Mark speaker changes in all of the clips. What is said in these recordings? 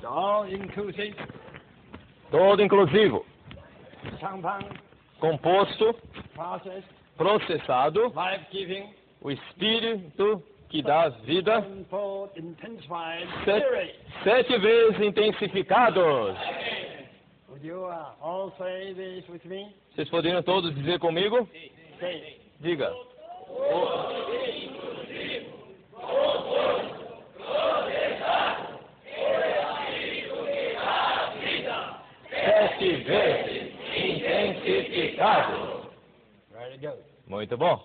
Speaker 1: all inclusive,
Speaker 2: todo inclusivo,
Speaker 1: compound,
Speaker 2: composto,
Speaker 1: process,
Speaker 2: processado,
Speaker 1: life-giving,
Speaker 2: o Espírito que dá vida,
Speaker 1: tenfold intensified
Speaker 2: sete,
Speaker 1: spirit.
Speaker 2: 7 vezes intensificados.
Speaker 1: Would you all say this with me?
Speaker 2: Vocês poderiam todos dizer comigo?
Speaker 1: Say,
Speaker 2: Diga. Sete vezes intensificado.
Speaker 1: very good.
Speaker 2: Muito bom.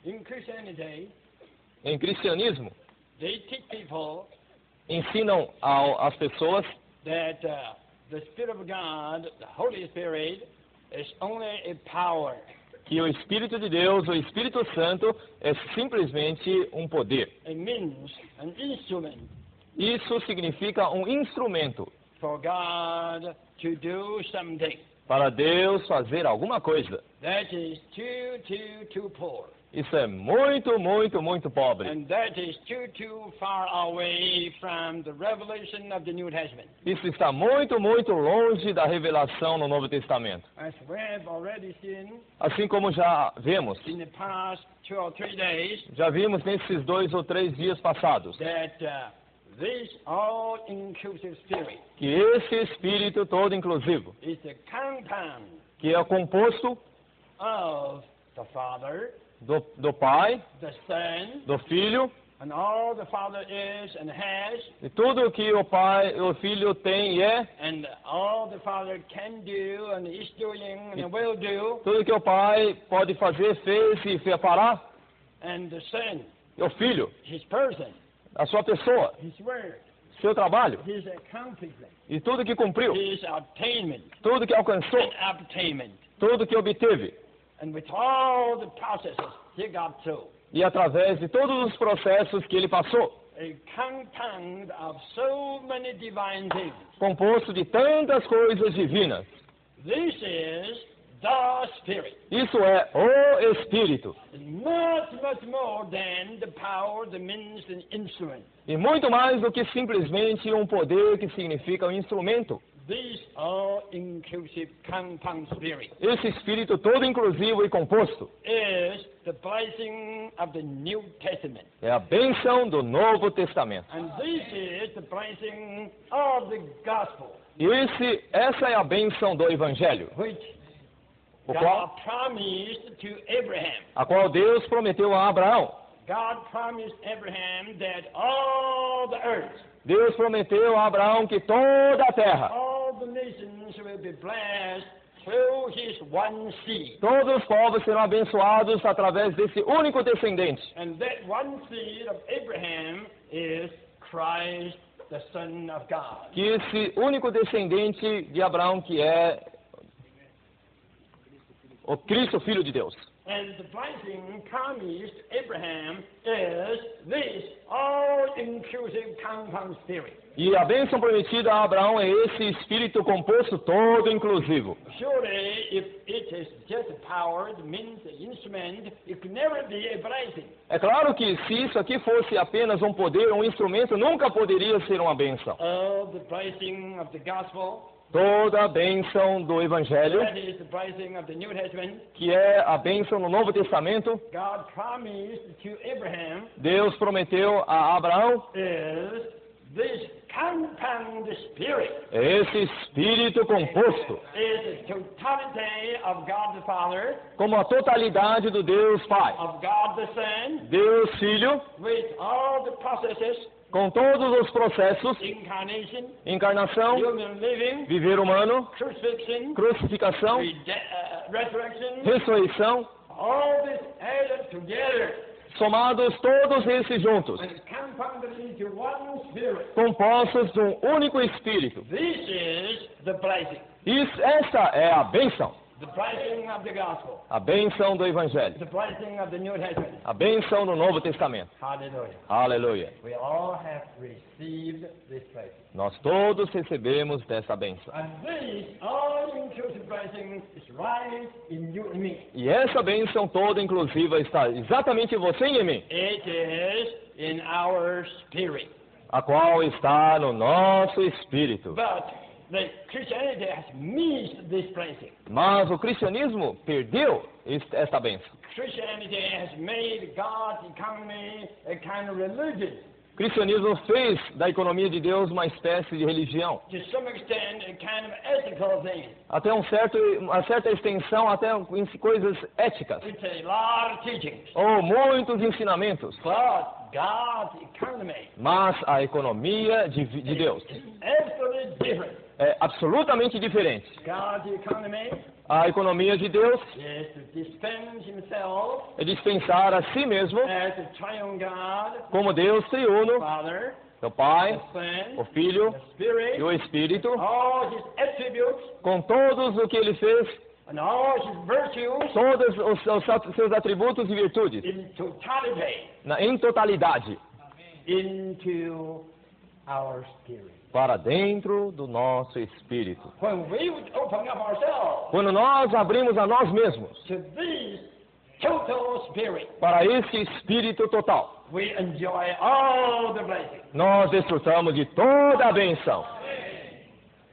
Speaker 1: In Christianity,
Speaker 2: Em cristianismo,
Speaker 1: they teach people
Speaker 2: ensinam às pessoas
Speaker 1: that the Spirit of God, the Holy Spirit, is only a power.
Speaker 2: que o Espírito de Deus, o Espírito Santo, é simplesmente um poder.
Speaker 1: A means, an instrument
Speaker 2: Isso significa um instrumento
Speaker 1: for God to do something.
Speaker 2: para Deus fazer alguma coisa.
Speaker 1: That is too poor.
Speaker 2: Isso é muito, muito, muito pobre.
Speaker 1: And that is too far away from the revelation of the New Testament.
Speaker 2: Isso está muito, muito longe da revelação no Novo Testamento.
Speaker 1: As we have already seen
Speaker 2: Assim como já vimos,
Speaker 1: in the past 2 or 3 days,
Speaker 2: já vimos nesses 2 ou 3 dias passados,
Speaker 1: that this all-inclusive spirit
Speaker 2: que esse Espírito todo inclusivo,
Speaker 1: is the compound
Speaker 2: que é composto
Speaker 1: of the Father,
Speaker 2: do Pai,
Speaker 1: the Son,
Speaker 2: do Filho,
Speaker 1: and all the Father is and has,
Speaker 2: e tudo que o Pai, o Filho tem e é,
Speaker 1: and all the Father can do and is doing and will do,
Speaker 2: tudo que o Pai pode fazer, fez e fará,
Speaker 1: and the Son,
Speaker 2: e o Filho,
Speaker 1: His person,
Speaker 2: a sua pessoa,
Speaker 1: His word,
Speaker 2: seu trabalho,
Speaker 1: His accomplishment,
Speaker 2: e tudo que cumpriu,
Speaker 1: His attainment,
Speaker 2: tudo que alcançou,
Speaker 1: and obtainment,
Speaker 2: tudo que obteve,
Speaker 1: and with all the processes He got through.
Speaker 2: e através de todos os processos que ele passou,
Speaker 1: A compound of so many divine things.
Speaker 2: composto de tantas coisas divinas.
Speaker 1: This is the Spirit.
Speaker 2: Isso é o Espírito.
Speaker 1: Much more than the power, the means, and instrument.
Speaker 2: E muito mais do que simplesmente um poder que significa um instrumento.
Speaker 1: This all-inclusive compound spirit
Speaker 2: Esse Espírito todo inclusivo e composto
Speaker 1: is the blessing of the New Testament.
Speaker 2: é a bênção do Novo Testamento.
Speaker 1: And this is the blessing of the gospel,
Speaker 2: Essa é a bênção do Evangelho,
Speaker 1: which
Speaker 2: o qual,
Speaker 1: God promised to Abraham.
Speaker 2: a qual Deus prometeu a Abraão.
Speaker 1: God promised Abraham that all the earth,
Speaker 2: Deus prometeu a Abraão que toda a terra,
Speaker 1: all the nations will be blessed through his one seed.
Speaker 2: todos os povos serão abençoados através desse único descendente.
Speaker 1: And that one seed of Abraham is Christ, the Son of God.
Speaker 2: Que esse único descendente de Abraão, que é o Cristo, Filho de Deus.
Speaker 1: And the blessing promised Abraham is this all-inclusive compound spirit.
Speaker 2: E a bênção prometida a Abraão é esse Espírito composto todo inclusivo.
Speaker 1: Surely, if it is just a power, the means, the instrument, it could never be a blessing.
Speaker 2: É claro que se isso aqui fosse apenas um poder, um instrumento, nunca poderia ser uma bênção.
Speaker 1: Oh, the blessing of the gospel,
Speaker 2: Toda a bênção do Evangelho,
Speaker 1: that is the blessing of the New Testament,
Speaker 2: que é a bênção no Novo Testamento,
Speaker 1: God promised to Abraham
Speaker 2: Deus prometeu a Abraão,
Speaker 1: is this compound spirit,
Speaker 2: é esse Espírito composto,
Speaker 1: is the totality of God the Father,
Speaker 2: como a totalidade do Deus Pai,
Speaker 1: of God the Son,
Speaker 2: Deus Filho,
Speaker 1: with all the processes,
Speaker 2: com todos os processos,
Speaker 1: incarnation,
Speaker 2: encarnação,
Speaker 1: human living,
Speaker 2: viver humano,
Speaker 1: crucifixion,
Speaker 2: crucificação,
Speaker 1: resurrection,
Speaker 2: ressurreição,
Speaker 1: all this added together
Speaker 2: somados todos esses juntos,
Speaker 1: and compounded into one spirit.
Speaker 2: compostos de um único Espírito.
Speaker 1: This is the blessing,
Speaker 2: Essa é a bênção,
Speaker 1: the blessing of the gospel,
Speaker 2: a bênção do Evangelho,
Speaker 1: the blessing of the New Testament.
Speaker 2: a bênção do Novo Testamento.
Speaker 1: Hallelujah.
Speaker 2: Aleluia.
Speaker 1: We all have received this blessing.
Speaker 2: Nós todos recebemos dessa bênção.
Speaker 1: And this all-inclusive blessing is right in you and me.
Speaker 2: E essa bênção toda inclusiva está exatamente em você e em mim.
Speaker 1: It is in our spirit.
Speaker 2: a qual está no nosso espírito.
Speaker 1: But the Christianity has missed this blessing.
Speaker 2: Mas o cristianismo perdeu esta bênção.
Speaker 1: Christianity has made God's economy a kind of religion.
Speaker 2: O cristianismo fez da economia de Deus uma espécie de religião.
Speaker 1: To some extent, a kind of ethical thing.
Speaker 2: Até uma certa extensão, até em coisas éticas.
Speaker 1: It's a lot of teachings.
Speaker 2: Ou muitos ensinamentos.
Speaker 1: But God's economy
Speaker 2: Mas a economia de Deus
Speaker 1: is absolutely different.
Speaker 2: é absolutamente diferente.
Speaker 1: God's economy
Speaker 2: A economia de Deus
Speaker 1: is to dispense himself
Speaker 2: é dispensar a si mesmo
Speaker 1: as a triune God,
Speaker 2: como Deus triuno,
Speaker 1: Father,
Speaker 2: o Pai,
Speaker 1: Son,
Speaker 2: o Filho
Speaker 1: the Spirit,
Speaker 2: e o Espírito,
Speaker 1: all his attributes
Speaker 2: com todos o que ele fez,
Speaker 1: and all his virtues
Speaker 2: todos os seus atributos e virtudes,
Speaker 1: in totality
Speaker 2: em totalidade,
Speaker 1: into our spirit.
Speaker 2: para dentro do nosso espírito.
Speaker 1: When we would open up ourselves
Speaker 2: Quando nós abrimos a nós mesmos
Speaker 1: to this total spirit,
Speaker 2: para esse espírito total,
Speaker 1: we enjoy all the blessings.
Speaker 2: nós desfrutamos de toda a benção.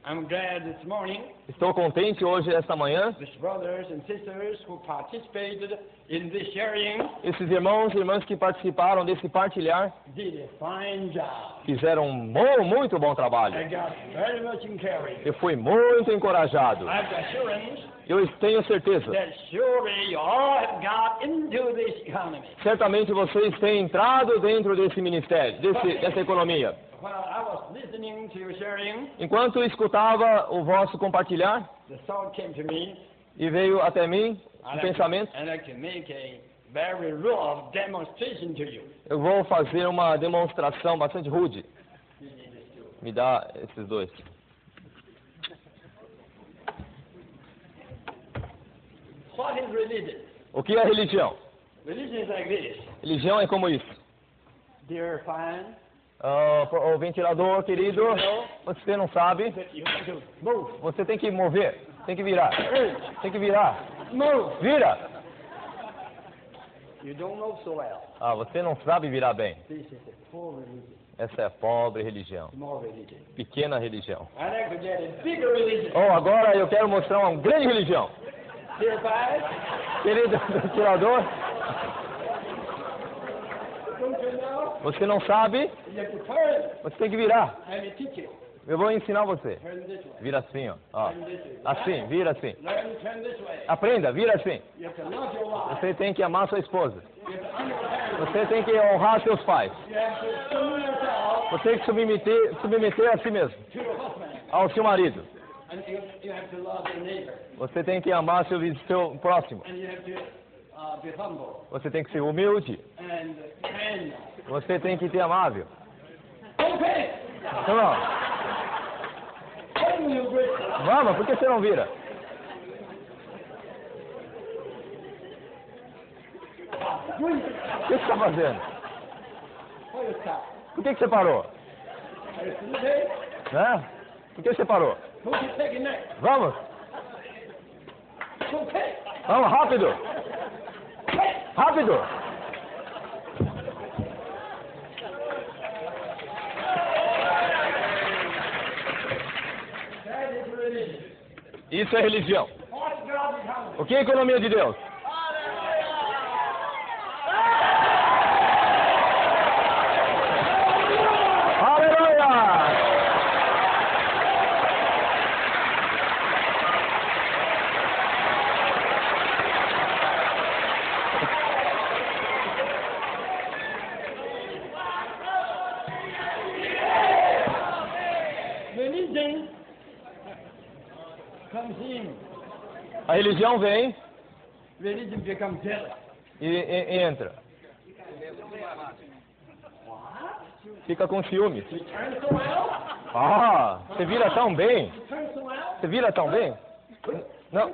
Speaker 1: I'm glad this morning
Speaker 2: Estou contente hoje, esta manhã,
Speaker 1: these brothers and sisters who participated in this sharing
Speaker 2: esses irmãos e irmãs que participaram desse partilhar
Speaker 1: did a fine job.
Speaker 2: fizeram muito bom
Speaker 1: I
Speaker 2: trabalho.
Speaker 1: got very much encouraged.
Speaker 2: Eu fui muito encorajado.
Speaker 1: I have assurance
Speaker 2: Eu tenho certeza.
Speaker 1: that surely you all have got into this economy.
Speaker 2: Certamente vocês têm entrado dentro desse ministério, dessa economia.
Speaker 1: While I was listening to your sharing,
Speaker 2: Enquanto eu escutava o vosso compartilhar,
Speaker 1: the thought came to me,
Speaker 2: e veio até mim o
Speaker 1: I'd
Speaker 2: pensamento,
Speaker 1: like to make a very rough demonstration to you.
Speaker 2: eu vou fazer uma demonstração bastante rude. Me dá esses dois.
Speaker 1: What is religion?
Speaker 2: O que é religião?
Speaker 1: Religion is like this.
Speaker 2: Religião é como isso.
Speaker 1: Dear fine,
Speaker 2: O ventilador, querido, você não sabe,
Speaker 1: that you have to move.
Speaker 2: você tem que mover, tem que virar, tem que virar.
Speaker 1: Move.
Speaker 2: Vira!
Speaker 1: You don't know so well.
Speaker 2: Ah, você não sabe virar bem.
Speaker 1: This is a poor religion,
Speaker 2: Essa é a pobre religião,
Speaker 1: small religion.
Speaker 2: pequena religião.
Speaker 1: I'd like to get a bigger religion.
Speaker 2: Oh, agora eu quero mostrar uma grande religião.
Speaker 1: Dear fine,
Speaker 2: Querido ventilador,
Speaker 1: don't you know?
Speaker 2: você não sabe,
Speaker 1: You have to turn.
Speaker 2: você tem que virar.
Speaker 1: I will teach you.
Speaker 2: Eu vou ensinar você.
Speaker 1: Turn this way.
Speaker 2: Vira assim, ó.
Speaker 1: Turn this way.
Speaker 2: Assim, vira assim.
Speaker 1: Learn to turn this way.
Speaker 2: Aprenda, vira assim.
Speaker 1: You have to love your wife.
Speaker 2: Você tem que amar sua esposa.
Speaker 1: You have to honor your parents.
Speaker 2: Você tem que honrar seus pais.
Speaker 1: You have to submit yourself
Speaker 2: Você tem que submeter a si mesmo,
Speaker 1: to your husband.
Speaker 2: ao seu marido.
Speaker 1: And you have to love your neighbor.
Speaker 2: Você tem que amar seu próximo.
Speaker 1: And you have to be humble
Speaker 2: Você tem que ser humilde.
Speaker 1: and kind.
Speaker 2: Você tem que ser amável.
Speaker 1: Okay.
Speaker 2: Então, não.
Speaker 1: When you break
Speaker 2: Vamos, por que você não vira? O que você está fazendo?
Speaker 1: why you stop?
Speaker 2: Por que você parou?
Speaker 1: Are you sleeping?
Speaker 2: Né? Por que você parou?
Speaker 1: Don't you take it next?
Speaker 2: Vamos,
Speaker 1: Okay.
Speaker 2: vamos, rápido,
Speaker 1: Hey.
Speaker 2: rápido.
Speaker 1: That is religion.
Speaker 2: Isso é religião.
Speaker 1: What's God's economy?
Speaker 2: O que é a economia de Deus? Aleluia!
Speaker 1: Religion comes in.
Speaker 2: A religião vem
Speaker 1: Religion becomes jealous.
Speaker 2: e entra.
Speaker 1: What?
Speaker 2: Fica com ciúmes.
Speaker 1: You turn so well?
Speaker 2: Ah, você vira tão bem.
Speaker 1: You turn so well?
Speaker 2: Você vira tão bem? Não.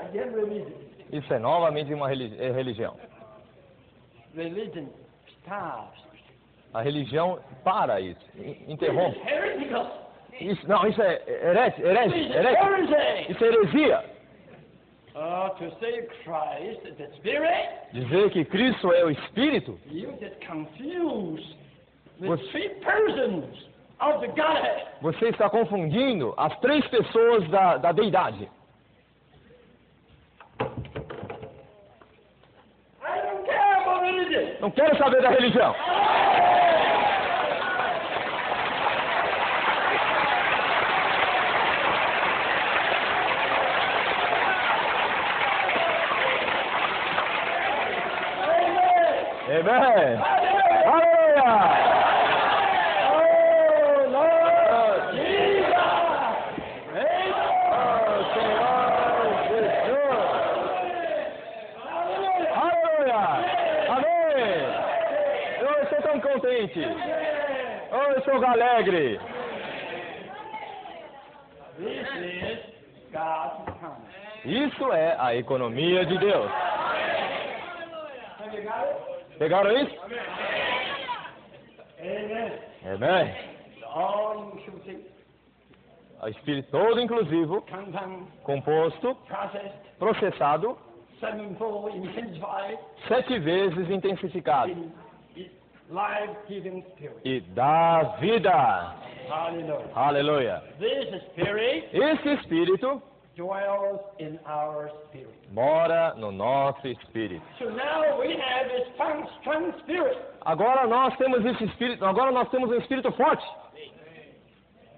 Speaker 1: Again, religion.
Speaker 2: Isso é novamente uma religião.
Speaker 1: Religion stops.
Speaker 2: A religião para isso, interrompe.
Speaker 1: Heretical.
Speaker 2: Isso, não, isso é heresia.
Speaker 1: Heresy.
Speaker 2: Isso é heresia.
Speaker 1: To say Christ is the Spirit,
Speaker 2: Dizer que Cristo é o Espírito,
Speaker 1: you get confused the
Speaker 2: Você-
Speaker 1: three persons of the Godhead.
Speaker 2: você está confundindo as três pessoas da deidade.
Speaker 1: I don't care about religion.
Speaker 2: Não quero saber da religião. Amém. Aleluia.
Speaker 1: Oh, Lord Jesus!
Speaker 2: Oh, Senhor Jesus. Aleluia. Amém. Eu estou tão contente. Oh, eu estou alegre.
Speaker 1: This is God's economy.
Speaker 2: Isso é a economia de Deus.
Speaker 1: Have you got it?
Speaker 2: Pegaram isso?
Speaker 1: Amen.
Speaker 2: Amém.
Speaker 1: All inclusive,
Speaker 2: O Espírito todo inclusivo,
Speaker 1: content,
Speaker 2: composto,
Speaker 1: processed,
Speaker 2: processado,
Speaker 1: sevenfold, intensified,
Speaker 2: 7 vezes intensificado.
Speaker 1: in life-giving spirit.
Speaker 2: E dá vida.
Speaker 1: Hallelujah.
Speaker 2: Aleluia.
Speaker 1: This spirit
Speaker 2: Esse Espírito
Speaker 1: dwells in our spirit.
Speaker 2: mora no nosso espírito.
Speaker 1: So now we have this strong spirit,
Speaker 2: Agora nós temos esse espírito, agora nós temos um espírito forte,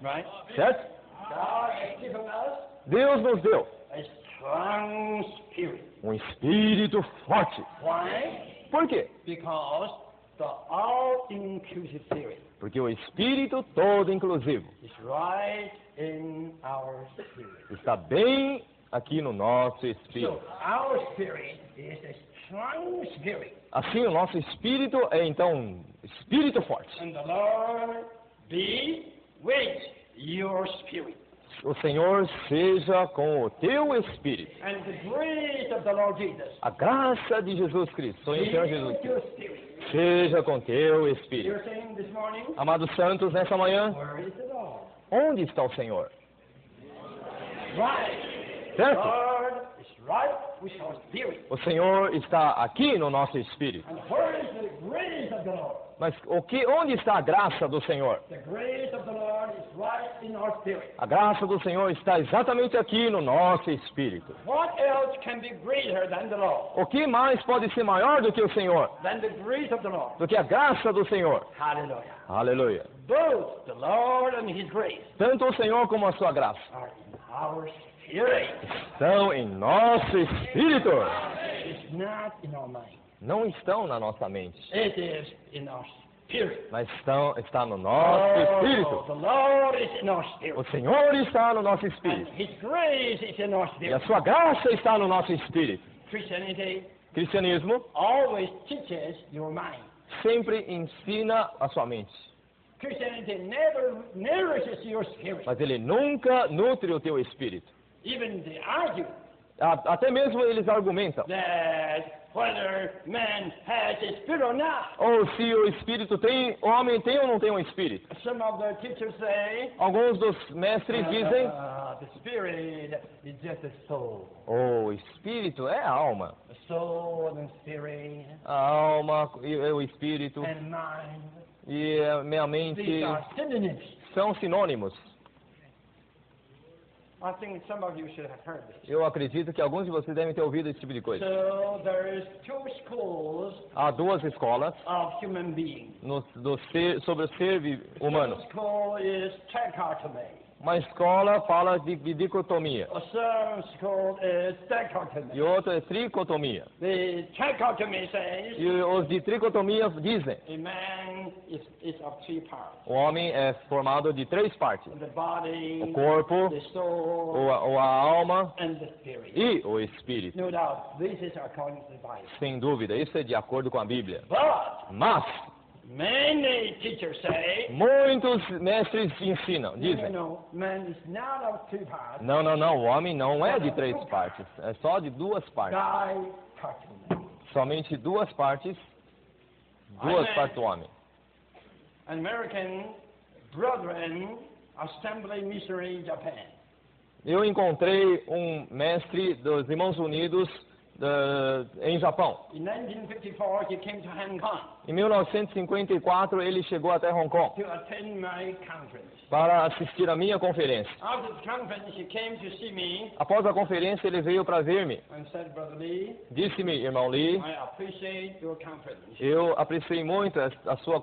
Speaker 1: right?
Speaker 2: certo?
Speaker 1: God has given us
Speaker 2: Deus nos deu
Speaker 1: a strong spirit.
Speaker 2: um espírito forte.
Speaker 1: Why?
Speaker 2: Por quê?
Speaker 1: Because the all-inclusive spirit
Speaker 2: Porque o espírito todo inclusivo
Speaker 1: is right in our spirit.
Speaker 2: está bem aqui no nosso espírito.
Speaker 1: So our spirit is a strong spirit,
Speaker 2: Assim, o nosso espírito é então um espírito forte.
Speaker 1: and the Lord be with your spirit.
Speaker 2: O Senhor seja com o teu espírito.
Speaker 1: And the grace of the Lord Jesus
Speaker 2: A graça de Jesus Cristo,
Speaker 1: be
Speaker 2: o Senhor Jesus
Speaker 1: with
Speaker 2: Cristo,
Speaker 1: your spirit.
Speaker 2: seja com teu espírito.
Speaker 1: You're saying this morning,
Speaker 2: Amados santos, nessa manhã,
Speaker 1: where is the Lord?
Speaker 2: onde está o Senhor?
Speaker 1: Right.
Speaker 2: Certo?
Speaker 1: Lord is right with our spirit.
Speaker 2: O Senhor está aqui no nosso espírito.
Speaker 1: And where is the grace of the Lord?
Speaker 2: Mas onde está a graça do Senhor?
Speaker 1: The grace of the Lord is right in our spirit.
Speaker 2: A graça do Senhor está exatamente aqui no nosso espírito.
Speaker 1: What else can be greater than the Lord?
Speaker 2: O que mais pode ser maior do que o Senhor?
Speaker 1: Than the grace of the Lord.
Speaker 2: Do que a graça do Senhor?
Speaker 1: Hallelujah.
Speaker 2: Aleluia.
Speaker 1: Both the Lord and His grace
Speaker 2: Tanto o Senhor como a sua graça
Speaker 1: are in our spirit.
Speaker 2: estão em nosso espírito.
Speaker 1: It's not in our mind.
Speaker 2: Não estão na nossa mente,
Speaker 1: It is in our spirit.
Speaker 2: mas está no nosso espírito.
Speaker 1: The Lord is in our
Speaker 2: O
Speaker 1: spirit.
Speaker 2: Senhor está no nosso
Speaker 1: And
Speaker 2: espírito.
Speaker 1: His grace is in our
Speaker 2: E a
Speaker 1: spirit.
Speaker 2: sua graça está no nosso espírito.
Speaker 1: Christianity
Speaker 2: Cristianismo
Speaker 1: always teaches your mind.
Speaker 2: sempre ensina a sua mente,
Speaker 1: Christianity never nourishes your spirit.
Speaker 2: mas ele nunca nutre o teu espírito.
Speaker 1: Even they argue
Speaker 2: Até mesmo eles argumentam.
Speaker 1: that whether man has a spirit or not.
Speaker 2: Ou se o espírito tem, o homem tem ou não tem um espírito.
Speaker 1: Some of the teachers say
Speaker 2: Alguns dos mestres dizem,
Speaker 1: the spirit is just a soul.
Speaker 2: o espírito é a alma.
Speaker 1: The soul and spirit
Speaker 2: A alma e o espírito
Speaker 1: and mind.
Speaker 2: e a minha mente
Speaker 1: These are synonyms.
Speaker 2: são sinônimos.
Speaker 1: I think some of you should have heard this.
Speaker 2: Eu acredito que alguns de vocês devem ter ouvido esse tipo de coisa.
Speaker 1: So there is two schools
Speaker 2: Há 2 escolas
Speaker 1: of human beings.
Speaker 2: sobre o ser humano.
Speaker 1: One school is trichotomy.
Speaker 2: Uma escola fala de dicotomia
Speaker 1: A third school is dichotomy.
Speaker 2: e outra é tricotomia.
Speaker 1: The trichotomy says
Speaker 2: E os de tricotomia dizem,
Speaker 1: a man is of three parts:
Speaker 2: o homem é formado de 3 partes.
Speaker 1: the body,
Speaker 2: O corpo,
Speaker 1: the soul,
Speaker 2: ou a alma
Speaker 1: and the spirit.
Speaker 2: e o espírito.
Speaker 1: No doubt, this is according to the Bible.
Speaker 2: Sem dúvida, isso é de acordo com a Bíblia.
Speaker 1: But
Speaker 2: Mas
Speaker 1: many teachers say,
Speaker 2: muitos mestres ensinam, dizem,
Speaker 1: no, man is not of two parts.
Speaker 2: não, o homem não é de 3 partes, é só de 2 partes.
Speaker 1: Dichotomy.
Speaker 2: Somente 2 partes, 2 partes do homem.
Speaker 1: American Brethren Assembly Missionary Japan.
Speaker 2: eu encontrei um mestre dos Irmãos Unidos em Japão.
Speaker 1: In 1954, he came to Hong Kong
Speaker 2: Em 1954, ele chegou até Hong Kong
Speaker 1: to attend my conference.
Speaker 2: para assistir a minha conferência.
Speaker 1: After the conference, he came to see me
Speaker 2: Após a conferência, ele veio para ver-me.
Speaker 1: and said, Brother Lee,
Speaker 2: Disse-me, irmão Lee,
Speaker 1: I appreciate your conference.
Speaker 2: eu apreciei muito a tua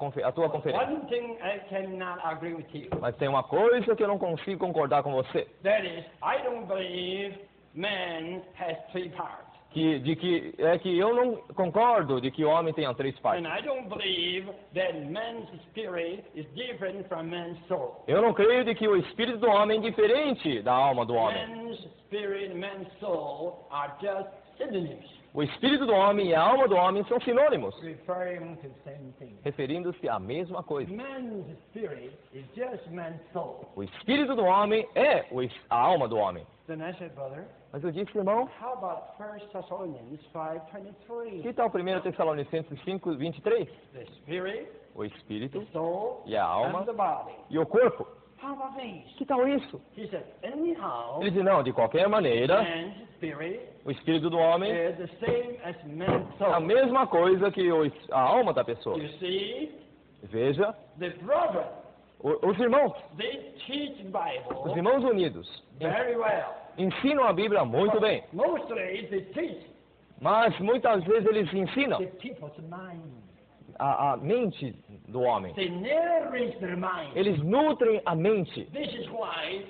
Speaker 2: conferência,
Speaker 1: One thing I cannot agree with you.
Speaker 2: mas tem uma coisa que eu não consigo concordar com você,
Speaker 1: That is, I don't believe man has three parts.
Speaker 2: que eu não concordo de que o homem tenha três partes.
Speaker 1: And I don't believe that man's spirit is different from man's soul.
Speaker 2: Eu não creio de que o espírito do homem é diferente da alma do homem.
Speaker 1: Man's spirit and man's soul are just synonyms,
Speaker 2: O espírito do homem e a alma do homem são sinônimos,
Speaker 1: referring to the same thing.
Speaker 2: referindo-se à mesma coisa.
Speaker 1: Man's spirit is just man's soul.
Speaker 2: O espírito do homem é a alma do homem.
Speaker 1: Then I said, brother,
Speaker 2: Mas eu disse, irmão,
Speaker 1: how about 1 Thessalonians 5:23?
Speaker 2: que tal 1 Tessalonicenses 5:23?
Speaker 1: The spirit,
Speaker 2: O espírito
Speaker 1: the soul,
Speaker 2: e a alma
Speaker 1: and the body.
Speaker 2: e o corpo.
Speaker 1: How about these?
Speaker 2: Que tal isso?
Speaker 1: He said, anyhow,
Speaker 2: Ele disse, não, de qualquer maneira,
Speaker 1: man's spirit
Speaker 2: o espírito do homem
Speaker 1: is the same as man's
Speaker 2: é a
Speaker 1: soul.
Speaker 2: mesma coisa que a alma da pessoa.
Speaker 1: You see,
Speaker 2: Veja,
Speaker 1: the brethren,
Speaker 2: os irmãos,
Speaker 1: they teach
Speaker 2: os
Speaker 1: Bible
Speaker 2: irmãos unidos,
Speaker 1: very well.
Speaker 2: ensinam a Bíblia muito bem,
Speaker 1: Mostly they teach
Speaker 2: mas muitas vezes eles ensinam
Speaker 1: the people's mind.
Speaker 2: a mente do homem.
Speaker 1: They nourish their mind.
Speaker 2: Eles nutrem a mente.
Speaker 1: This is why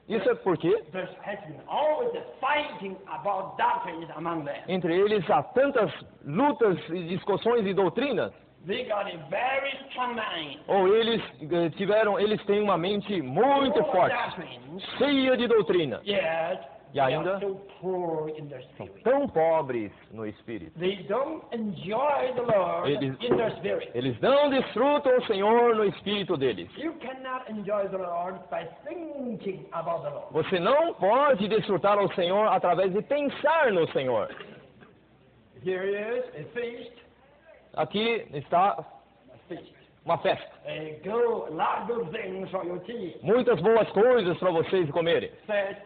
Speaker 2: Isso é porque
Speaker 1: there has been always a fighting about doctrines among them.
Speaker 2: entre eles há tantas lutas e discussões e doutrinas,
Speaker 1: They got a very strong mind.
Speaker 2: ou eles têm uma mente muito
Speaker 1: Full of
Speaker 2: forte,
Speaker 1: doctrines,
Speaker 2: cheia de doutrina,
Speaker 1: yet
Speaker 2: E
Speaker 1: they
Speaker 2: ainda?
Speaker 1: are so poor in their spirit.
Speaker 2: tão pobres no espírito.
Speaker 1: They don't enjoy the Lord
Speaker 2: Eles-
Speaker 1: in their spirit.
Speaker 2: Eles não desfrutam o Senhor no espírito deles.
Speaker 1: You cannot enjoy the Lord by thinking about the Lord.
Speaker 2: Você não pode desfrutar o Senhor através de pensar no Senhor.
Speaker 1: Here is a feast,
Speaker 2: Aqui está
Speaker 1: a feast.
Speaker 2: uma festa.
Speaker 1: A lot of good things for your tea,
Speaker 2: Muitas boas coisas para vocês comerem.
Speaker 1: set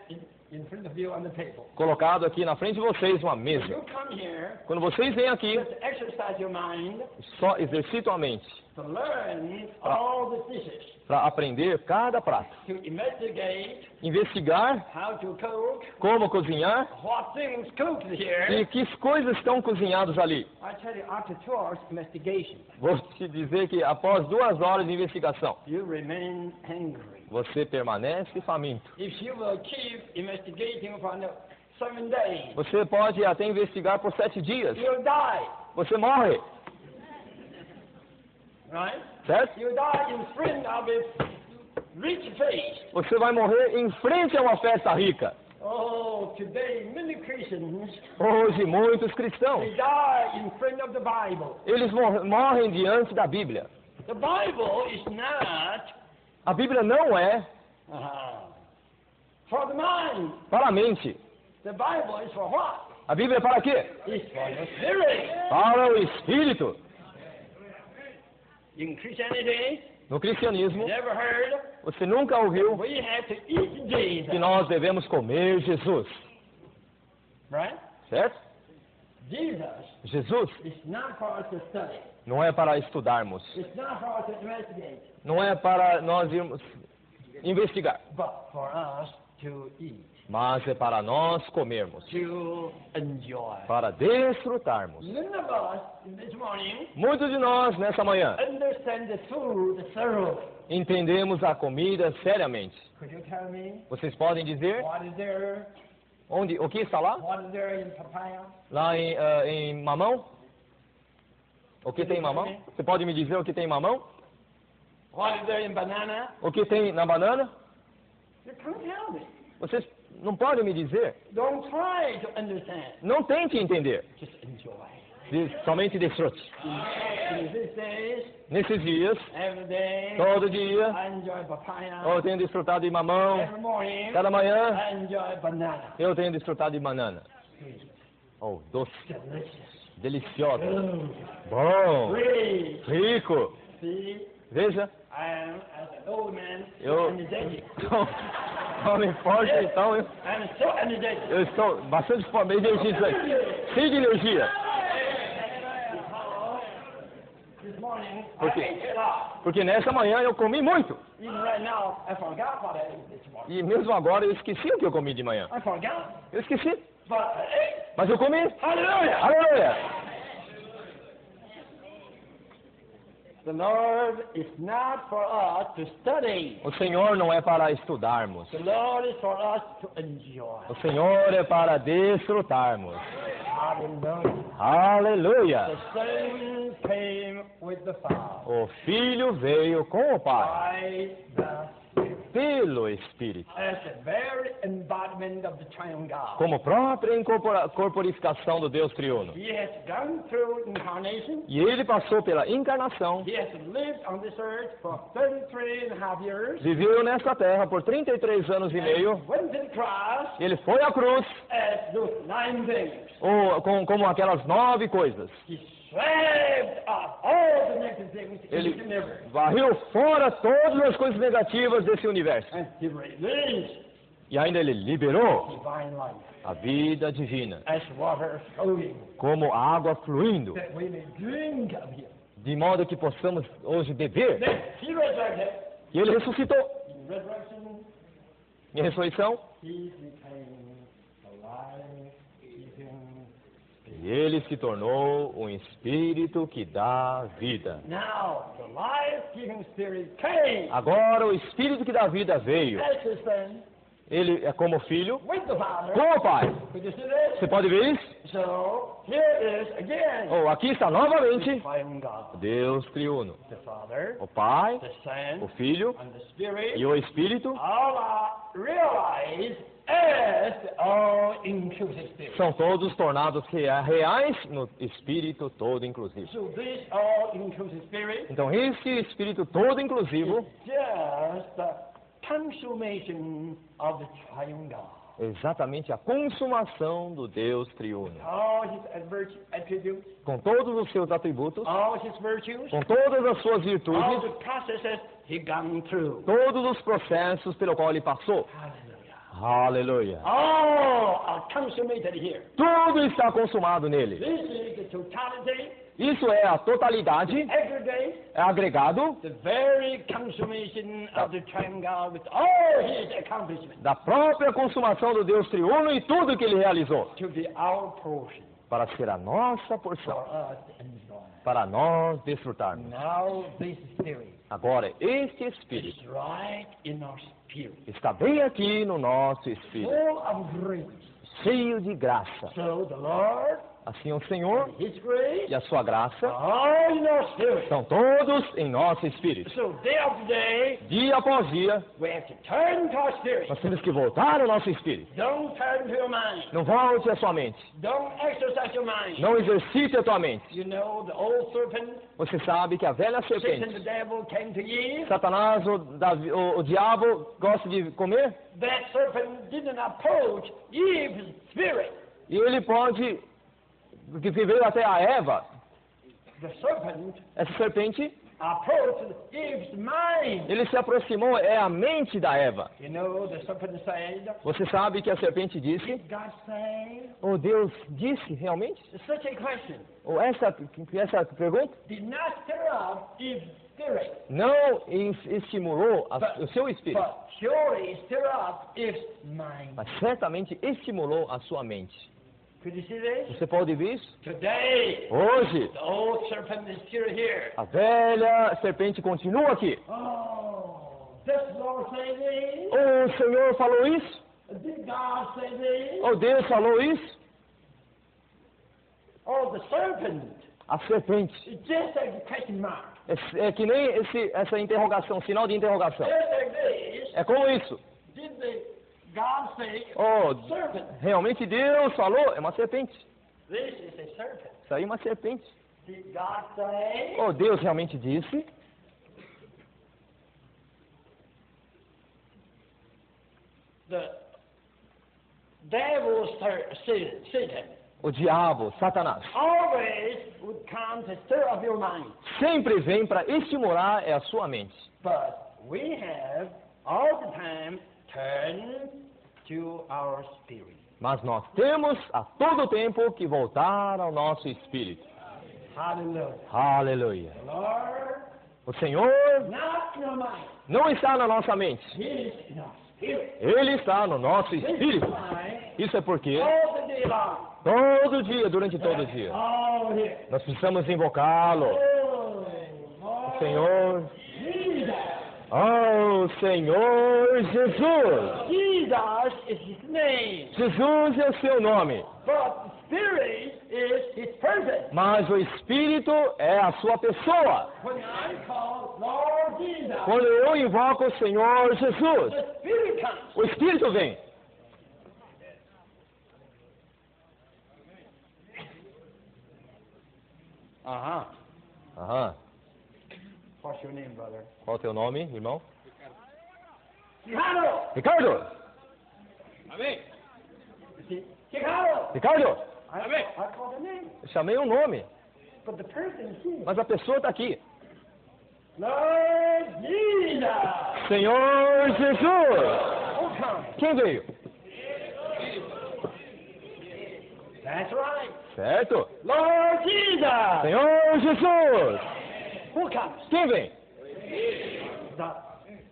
Speaker 1: in front of you on the table.
Speaker 2: Colocado aqui na frente de vocês uma mesa.
Speaker 1: You come here
Speaker 2: Quando vocês vêm aqui,
Speaker 1: just to exercise your mind
Speaker 2: só exercitam a mente
Speaker 1: to learn all the dishes,
Speaker 2: para aprender cada prato.
Speaker 1: to investigate
Speaker 2: Investigar
Speaker 1: how to cook,
Speaker 2: como cozinhar
Speaker 1: what things cooked
Speaker 2: e
Speaker 1: here.
Speaker 2: que coisas estão cozinhadas ali.
Speaker 1: I tell you, after 2 hours investigation,
Speaker 2: Vou te dizer que após 2 horas de investigação,
Speaker 1: you remain hungry.
Speaker 2: você permanece faminto.
Speaker 1: If you will keep investigating for 7 days,
Speaker 2: Você pode até investigar por 7 dias.
Speaker 1: you'll die,
Speaker 2: Você morre,
Speaker 1: right?
Speaker 2: certo?
Speaker 1: You die in front of a rich feast.
Speaker 2: Você vai morrer em frente a uma festa rica.
Speaker 1: Oh, today many Christians,
Speaker 2: Hoje, muitos cristãos,
Speaker 1: they die in front of the Bible.
Speaker 2: eles morrem diante da Bíblia.
Speaker 1: The Bible is not
Speaker 2: A Bíblia não é
Speaker 1: for the mind.
Speaker 2: para a mente.
Speaker 1: The Bible is for what?
Speaker 2: A Bíblia é para quê?
Speaker 1: It's for the spirit.
Speaker 2: Para o Espírito.
Speaker 1: In Christianity,
Speaker 2: No cristianismo,
Speaker 1: never heard
Speaker 2: você nunca ouviu
Speaker 1: we have to eat Jesus,
Speaker 2: que nós devemos comer Jesus,
Speaker 1: right?
Speaker 2: certo?
Speaker 1: Jesus
Speaker 2: Jesus
Speaker 1: is not for us to study.
Speaker 2: não é para estudarmos,
Speaker 1: It's not for us to investigate,
Speaker 2: não é para nós irmos investigar,
Speaker 1: but for us to eat,
Speaker 2: mas é para nós comermos,
Speaker 1: to enjoy.
Speaker 2: para desfrutarmos.
Speaker 1: None of us this morning
Speaker 2: Muitos de nós, nessa manhã,
Speaker 1: understand the food thoroughly.
Speaker 2: entendemos a comida seriamente.
Speaker 1: Could you tell me
Speaker 2: Vocês podem dizer
Speaker 1: what is there?
Speaker 2: o que está lá?
Speaker 1: What is there in papaya?
Speaker 2: Lá em mamão? O que tem em mamão? Você pode me dizer o que tem em mamão?
Speaker 1: What is there in banana?
Speaker 2: O que tem na banana?
Speaker 1: You can't tell me.
Speaker 2: Vocês não podem me dizer.
Speaker 1: Don't try to understand.
Speaker 2: Não tente entender.
Speaker 1: Just enjoy.
Speaker 2: Somente desfrute.
Speaker 1: In these days,
Speaker 2: Nesses dias,
Speaker 1: every day,
Speaker 2: todo dia,
Speaker 1: I enjoy papaya.
Speaker 2: eu tenho desfrutado de mamão.
Speaker 1: Every morning,
Speaker 2: Cada manhã,
Speaker 1: I enjoy banana.
Speaker 2: eu tenho desfrutado de banana.
Speaker 1: Sweet,
Speaker 2: Oh, doce,
Speaker 1: delicious,
Speaker 2: deliciosa,
Speaker 1: good,
Speaker 2: bom,
Speaker 1: rich.
Speaker 2: rico.
Speaker 1: See,
Speaker 2: Veja,
Speaker 1: I am, as an old man, so
Speaker 2: eu
Speaker 1: energetic.
Speaker 2: sou homem forte, então
Speaker 1: I'm so energetic.
Speaker 2: eu estou bastante energizante, cheio de energia.
Speaker 1: This morning,
Speaker 2: Porque-
Speaker 1: I ate a lot.
Speaker 2: Porque nessa manhã eu comi muito.
Speaker 1: Even right now, I forgot what I ate this morning.
Speaker 2: E mesmo agora eu esqueci o que eu comi de manhã.
Speaker 1: I forgot,
Speaker 2: Eu esqueci,
Speaker 1: but I ate.
Speaker 2: mas eu comi.
Speaker 1: Hallelujah!
Speaker 2: Aleluia!
Speaker 1: The Lord is not for us to study.
Speaker 2: O Senhor não é para estudarmos.
Speaker 1: The Lord is for us to enjoy.
Speaker 2: O Senhor é para desfrutarmos.
Speaker 1: Hallelujah.
Speaker 2: Aleluia!
Speaker 1: The Son came with the Father
Speaker 2: O Filho veio com o Pai,
Speaker 1: by the Spirit
Speaker 2: pelo Espírito,
Speaker 1: as the very embodiment of the triune God.
Speaker 2: como própria corporificação do Deus triuno.
Speaker 1: He has gone through incarnation.
Speaker 2: E ele passou pela encarnação,
Speaker 1: He has lived on this earth for 33 and a half years.
Speaker 2: viveu nesta terra por 33 anos e meio.
Speaker 1: And went to the cross
Speaker 2: Ele foi à cruz
Speaker 1: as those 9 things.
Speaker 2: como aquelas 9 coisas.
Speaker 1: He swept off all the negative things in
Speaker 2: Ele
Speaker 1: the universe.
Speaker 2: varreu fora todas as coisas negativas desse universo.
Speaker 1: And he released
Speaker 2: E ainda ele liberou
Speaker 1: divine life
Speaker 2: a vida divina,
Speaker 1: as water flowing,
Speaker 2: como água fluindo,
Speaker 1: that we may drink of him.
Speaker 2: de modo que possamos hoje beber.
Speaker 1: Then he resurrected.
Speaker 2: E ele ressuscitou.
Speaker 1: In resurrection,
Speaker 2: Em ressurreição,
Speaker 1: he became alive, giving.
Speaker 2: e ele se tornou um espírito que dá vida.
Speaker 1: Now, the life-giving spirit came
Speaker 2: Agora o espírito que dá vida veio.
Speaker 1: as his son
Speaker 2: Ele é como filho
Speaker 1: with the Father.
Speaker 2: com o Pai.
Speaker 1: Could you see this?
Speaker 2: Você pode ver isso?
Speaker 1: So, here is again
Speaker 2: Oh, aqui está novamente
Speaker 1: triune God.
Speaker 2: Deus triuno.
Speaker 1: The Father,
Speaker 2: O Pai,
Speaker 1: the Son,
Speaker 2: o Filho
Speaker 1: and the Spirit
Speaker 2: e o Espírito
Speaker 1: all are realized as the all-inclusive Spirit.
Speaker 2: são todos tornados reais no Espírito todo inclusivo.
Speaker 1: So this all-inclusive Spirit
Speaker 2: Então esse Espírito todo inclusivo
Speaker 1: is just the consummation of the triune God.
Speaker 2: é exatamente a consumação do Deus triuno.
Speaker 1: All his attributes,
Speaker 2: Com todos os seus atributos,
Speaker 1: all his virtues,
Speaker 2: com todas as suas
Speaker 1: all
Speaker 2: virtudes,
Speaker 1: the processes he gone through.
Speaker 2: todos os processos pelo qual ele passou.
Speaker 1: Hallelujah.
Speaker 2: Aleluia.
Speaker 1: All are consummated here.
Speaker 2: Tudo está consumado nele.
Speaker 1: This is the totality,
Speaker 2: Isso é a totalidade,
Speaker 1: aggregate,
Speaker 2: é agregado
Speaker 1: the very consummation of the triune God with all his accomplishments
Speaker 2: da própria consumação do Deus triuno e tudo que ele realizou,
Speaker 1: to be our portion
Speaker 2: para ser a nossa
Speaker 1: for
Speaker 2: porção,
Speaker 1: us to enjoy.
Speaker 2: para nós desfrutarmos.
Speaker 1: Now this Spirit
Speaker 2: Agora, este
Speaker 1: is
Speaker 2: Espírito
Speaker 1: right in our spirit,
Speaker 2: está bem aqui no nosso Espírito,
Speaker 1: full of grace.
Speaker 2: cheio de graça.
Speaker 1: So the Lord,
Speaker 2: Assim, o Senhor
Speaker 1: his grace,
Speaker 2: e a sua graça
Speaker 1: all in our spirit.
Speaker 2: estão todos em nosso Espírito.
Speaker 1: So day after day,
Speaker 2: Dia após dia,
Speaker 1: we have to turn to our spirit.
Speaker 2: nós temos que voltar ao nosso Espírito.
Speaker 1: Don't turn to your mind.
Speaker 2: Não volte à sua mente.
Speaker 1: Don't exercise your mind.
Speaker 2: Não exercite a tua mente.
Speaker 1: You know the old serpent,
Speaker 2: Você sabe que a velha
Speaker 1: Satan
Speaker 2: serpente,
Speaker 1: the devil came to Eve.
Speaker 2: Satanás, o diabo, gosta de comer.
Speaker 1: That serpent didn't approach Eve's spirit.
Speaker 2: E ele pode, que veio até a Eva,
Speaker 1: The serpent
Speaker 2: essa serpente,
Speaker 1: approached Eve's mind.
Speaker 2: ele se aproximou, é a mente da Eva.
Speaker 1: You know, the serpent said,
Speaker 2: Você sabe que a serpente disse,
Speaker 1: did God say?
Speaker 2: ou Deus disse realmente?
Speaker 1: It's such a question.
Speaker 2: Ou essa pergunta
Speaker 1: Did not stir up Eve's spirit,
Speaker 2: não estimulou o seu espírito,
Speaker 1: but surely stir up Eve's mind.
Speaker 2: mas certamente estimulou a sua mente.
Speaker 1: Could you see this?
Speaker 2: Você pode ver isso?
Speaker 1: Today,
Speaker 2: Hoje,
Speaker 1: the old serpent is still here.
Speaker 2: a velha serpente continua aqui.
Speaker 1: Oh, does the Lord say this?
Speaker 2: O Senhor falou isso?
Speaker 1: Did God say this?
Speaker 2: Ou Deus falou isso?
Speaker 1: Oh, the serpent
Speaker 2: A serpente.
Speaker 1: is just like a question mark.
Speaker 2: É que nem essa interrogação, sinal de interrogação.
Speaker 1: Just like this.
Speaker 2: É como isso.
Speaker 1: Did God say
Speaker 2: Oh,
Speaker 1: serpent?
Speaker 2: realmente Deus falou? É uma serpente.
Speaker 1: This is a serpent.
Speaker 2: Isso aí é uma serpente.
Speaker 1: Did God say?
Speaker 2: Oh, Deus realmente disse?
Speaker 1: The devil, Satan,
Speaker 2: O diabo, Satanás,
Speaker 1: always would come to stir up your mind.
Speaker 2: sempre vem para estimular a sua mente.
Speaker 1: But we have all the time turned to our spirit.
Speaker 2: Mas nós temos a todo tempo que voltar ao nosso espírito.
Speaker 1: Hallelujah.
Speaker 2: Aleluia.
Speaker 1: Lord,
Speaker 2: O Senhor
Speaker 1: not in our mind.
Speaker 2: não está na nossa mente.
Speaker 1: He is in our spirit.
Speaker 2: Ele está no nosso
Speaker 1: This is
Speaker 2: espírito.
Speaker 1: why
Speaker 2: Isso é porque
Speaker 1: all the day long,
Speaker 2: todo dia, durante todo o dia,
Speaker 1: all here.
Speaker 2: nós precisamos invocá-lo.
Speaker 1: Oh, Lord
Speaker 2: Senhor,
Speaker 1: Jesus.
Speaker 2: oh Senhor Jesus.
Speaker 1: Jesus is his name.
Speaker 2: Jesus é o seu nome,
Speaker 1: But the Spirit is his person.
Speaker 2: mas o Espírito é a sua pessoa.
Speaker 1: When I call Lord Jesus,
Speaker 2: Quando eu invoco o Senhor Jesus,
Speaker 1: the Spirit comes.
Speaker 2: o Espírito vem.
Speaker 1: Uh-huh.
Speaker 2: Aham.
Speaker 1: What's your name, brother?
Speaker 2: Qual é o teu nome, irmão?
Speaker 1: Chicago!
Speaker 2: Ricardo!
Speaker 1: Amém. Chicago!
Speaker 2: Ricardo!
Speaker 1: I called the name,
Speaker 2: Eu chamei um nome,
Speaker 1: but the person is here.
Speaker 2: mas a pessoa está aqui.
Speaker 1: Lord Jesus!
Speaker 2: Senhor Jesus!
Speaker 1: Who comes?
Speaker 2: Quem veio?
Speaker 1: That's right.
Speaker 2: Certo?
Speaker 1: Lord Jesus!
Speaker 2: Senhor Jesus!
Speaker 1: Who comes?
Speaker 2: Quem vem?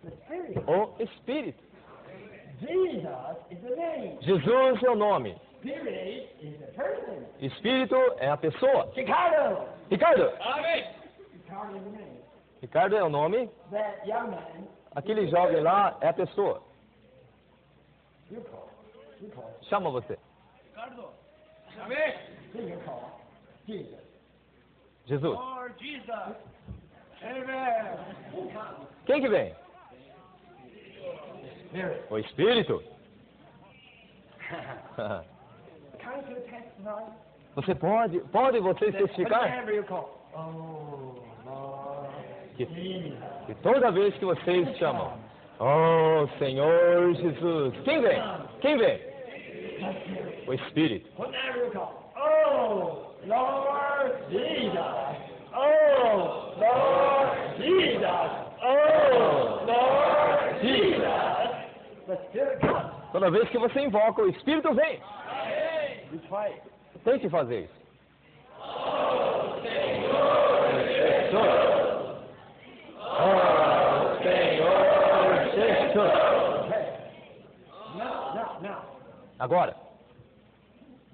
Speaker 1: The Spirit.
Speaker 2: O Espírito.
Speaker 1: Jesus is the name.
Speaker 2: Jesus é o nome.
Speaker 1: Spirit is the person.
Speaker 2: Espírito é a pessoa.
Speaker 1: Chicago!
Speaker 2: Ricardo!
Speaker 1: Chicago is the name.
Speaker 2: Ricardo é o nome.
Speaker 1: That young man,
Speaker 2: Aquele jovem lá é a pessoa.
Speaker 1: you call. You call.
Speaker 2: Chama você.
Speaker 1: Then you call. Jesus.
Speaker 2: Jesus.
Speaker 1: Lord Jesus. Amen. Who comes?
Speaker 2: Quem que vem?
Speaker 1: Spirit.
Speaker 2: O Espírito.
Speaker 1: Can't you testify?
Speaker 2: Você pode você testificar
Speaker 1: Whenever you call. Oh, Lord
Speaker 2: que,
Speaker 1: Jesus.
Speaker 2: que toda vez que vocês chamam, oh Senhor Jesus, quem vem? Quem vem?
Speaker 1: The Spirit.
Speaker 2: O Espírito.
Speaker 1: Whenever you call. Oh, Lord Jesus. Oh, Lord Jesus. Oh, Lord Jesus. The Spirit comes.
Speaker 2: Toda vez que você invoca, o Espírito vem.
Speaker 1: You try it.
Speaker 2: Tente fazer isso. Oh Senhor Jesus.
Speaker 1: Okay. Now.
Speaker 2: Agora,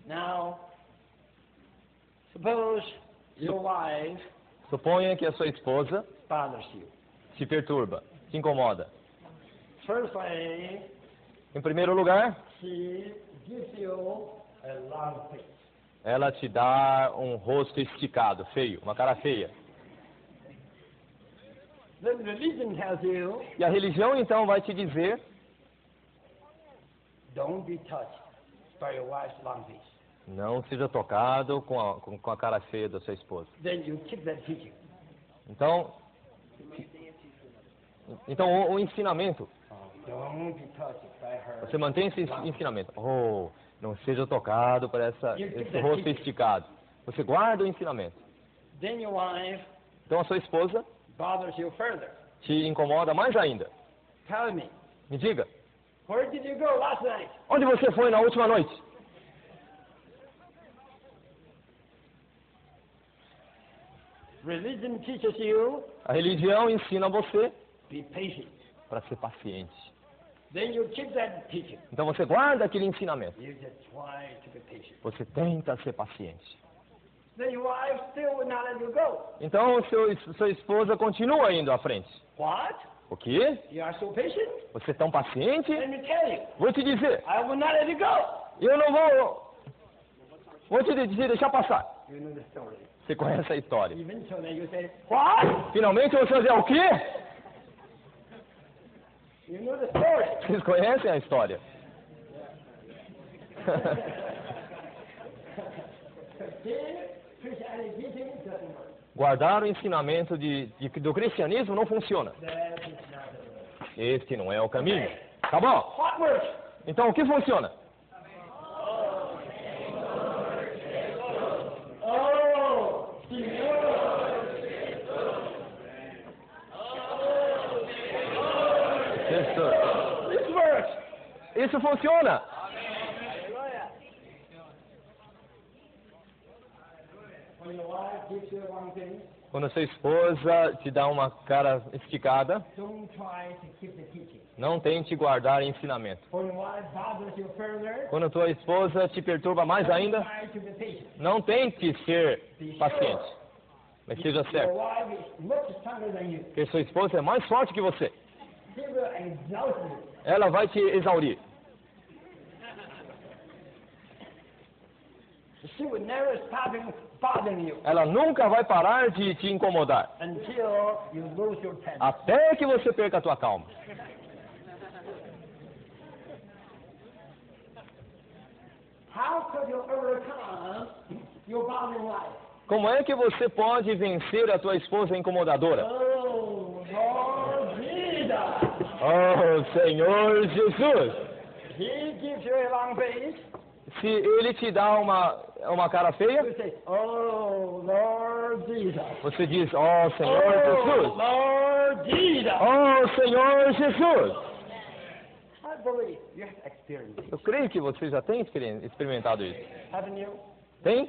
Speaker 1: Now, suppose your wife
Speaker 2: suponha que a sua esposa
Speaker 1: bothers you.
Speaker 2: te perturba, te incomoda.
Speaker 1: Firstly,
Speaker 2: Em primeiro lugar,
Speaker 1: she gives you a long face.
Speaker 2: ela te dá um rosto esticado, feio, uma cara feia.
Speaker 1: Then religion tells you,
Speaker 2: E a religião então vai te dizer:
Speaker 1: don't be touched by your wife's long face.
Speaker 2: não seja tocado com a cara feia da sua esposa.
Speaker 1: Then you keep that teaching.
Speaker 2: Então o ensinamento,
Speaker 1: Don't be touched by her.
Speaker 2: você mantém esse ensinamento. Oh, não seja tocado por esse rosto esticado. Você guarda o ensinamento.
Speaker 1: Then your wife
Speaker 2: Então a sua esposa
Speaker 1: bothers you further.
Speaker 2: te incomoda mais ainda.
Speaker 1: Tell me,
Speaker 2: Me diga,
Speaker 1: where did you go last night?
Speaker 2: onde você foi na última noite?
Speaker 1: Religion teaches you,
Speaker 2: A religião ensina você
Speaker 1: be patient.
Speaker 2: para ser paciente.
Speaker 1: Then you keep that teaching.
Speaker 2: Então você guarda aquele ensinamento.
Speaker 1: You just try to be patient.
Speaker 2: Você tenta ser paciente.
Speaker 1: Then your wife still will not let you go.
Speaker 2: Então sua esposa continua indo à frente.
Speaker 1: What?
Speaker 2: O quê?
Speaker 1: You are so patient?
Speaker 2: Você é tão paciente?
Speaker 1: Let me tell you,
Speaker 2: Vou te dizer,
Speaker 1: I will not let you go.
Speaker 2: eu não vou te deixar passar.
Speaker 1: You know the story.
Speaker 2: Você conhece a história.
Speaker 1: Eventually you say, what?
Speaker 2: Finalmente você vai dizer o quê?
Speaker 1: You know the story.
Speaker 2: Vocês conhecem a história.
Speaker 1: Christianity teaching doesn't work.
Speaker 2: Guardar o ensinamento do cristianismo não funciona.
Speaker 1: That is not the way.
Speaker 2: Este não é o caminho. Tá bom?
Speaker 1: What works?
Speaker 2: Então o que funciona? isso funciona.
Speaker 1: When your wife gives you one thing,
Speaker 2: Quando sua esposa te dá uma cara esticada,
Speaker 1: don't try to keep the teaching.
Speaker 2: não tente guardar ensinamento.
Speaker 1: When your wife bothers you further,
Speaker 2: Quando tua esposa te perturba mais ainda,
Speaker 1: try to be patient.
Speaker 2: não tente ser paciente, mas seja
Speaker 1: Your
Speaker 2: certo,
Speaker 1: wife is much stronger than you.
Speaker 2: porque sua esposa é mais forte que você.
Speaker 1: She will exalt you.
Speaker 2: Ela vai te exaurir.
Speaker 1: She will never stop bothering you
Speaker 2: Ela nunca vai parar de te incomodar,
Speaker 1: until you lose your temper.
Speaker 2: até que você perca a tua calma.
Speaker 1: How could you overcome your bothering wife?
Speaker 2: Como é que você pode vencer a tua esposa incomodadora?
Speaker 1: Oh, Lord Jesus!
Speaker 2: Oh, Senhor Jesus!
Speaker 1: He gives you a long face.
Speaker 2: Se ele te dá uma cara feia,
Speaker 1: You say, oh, Lord Jesus.
Speaker 2: você diz, oh, Senhor
Speaker 1: Oh,
Speaker 2: Jesus!
Speaker 1: Lord Jesus.
Speaker 2: Oh, Senhor Jesus!
Speaker 1: I believe you have experienced it.
Speaker 2: Eu creio que você já tem experimentado isso.
Speaker 1: Haven't you?
Speaker 2: Tem?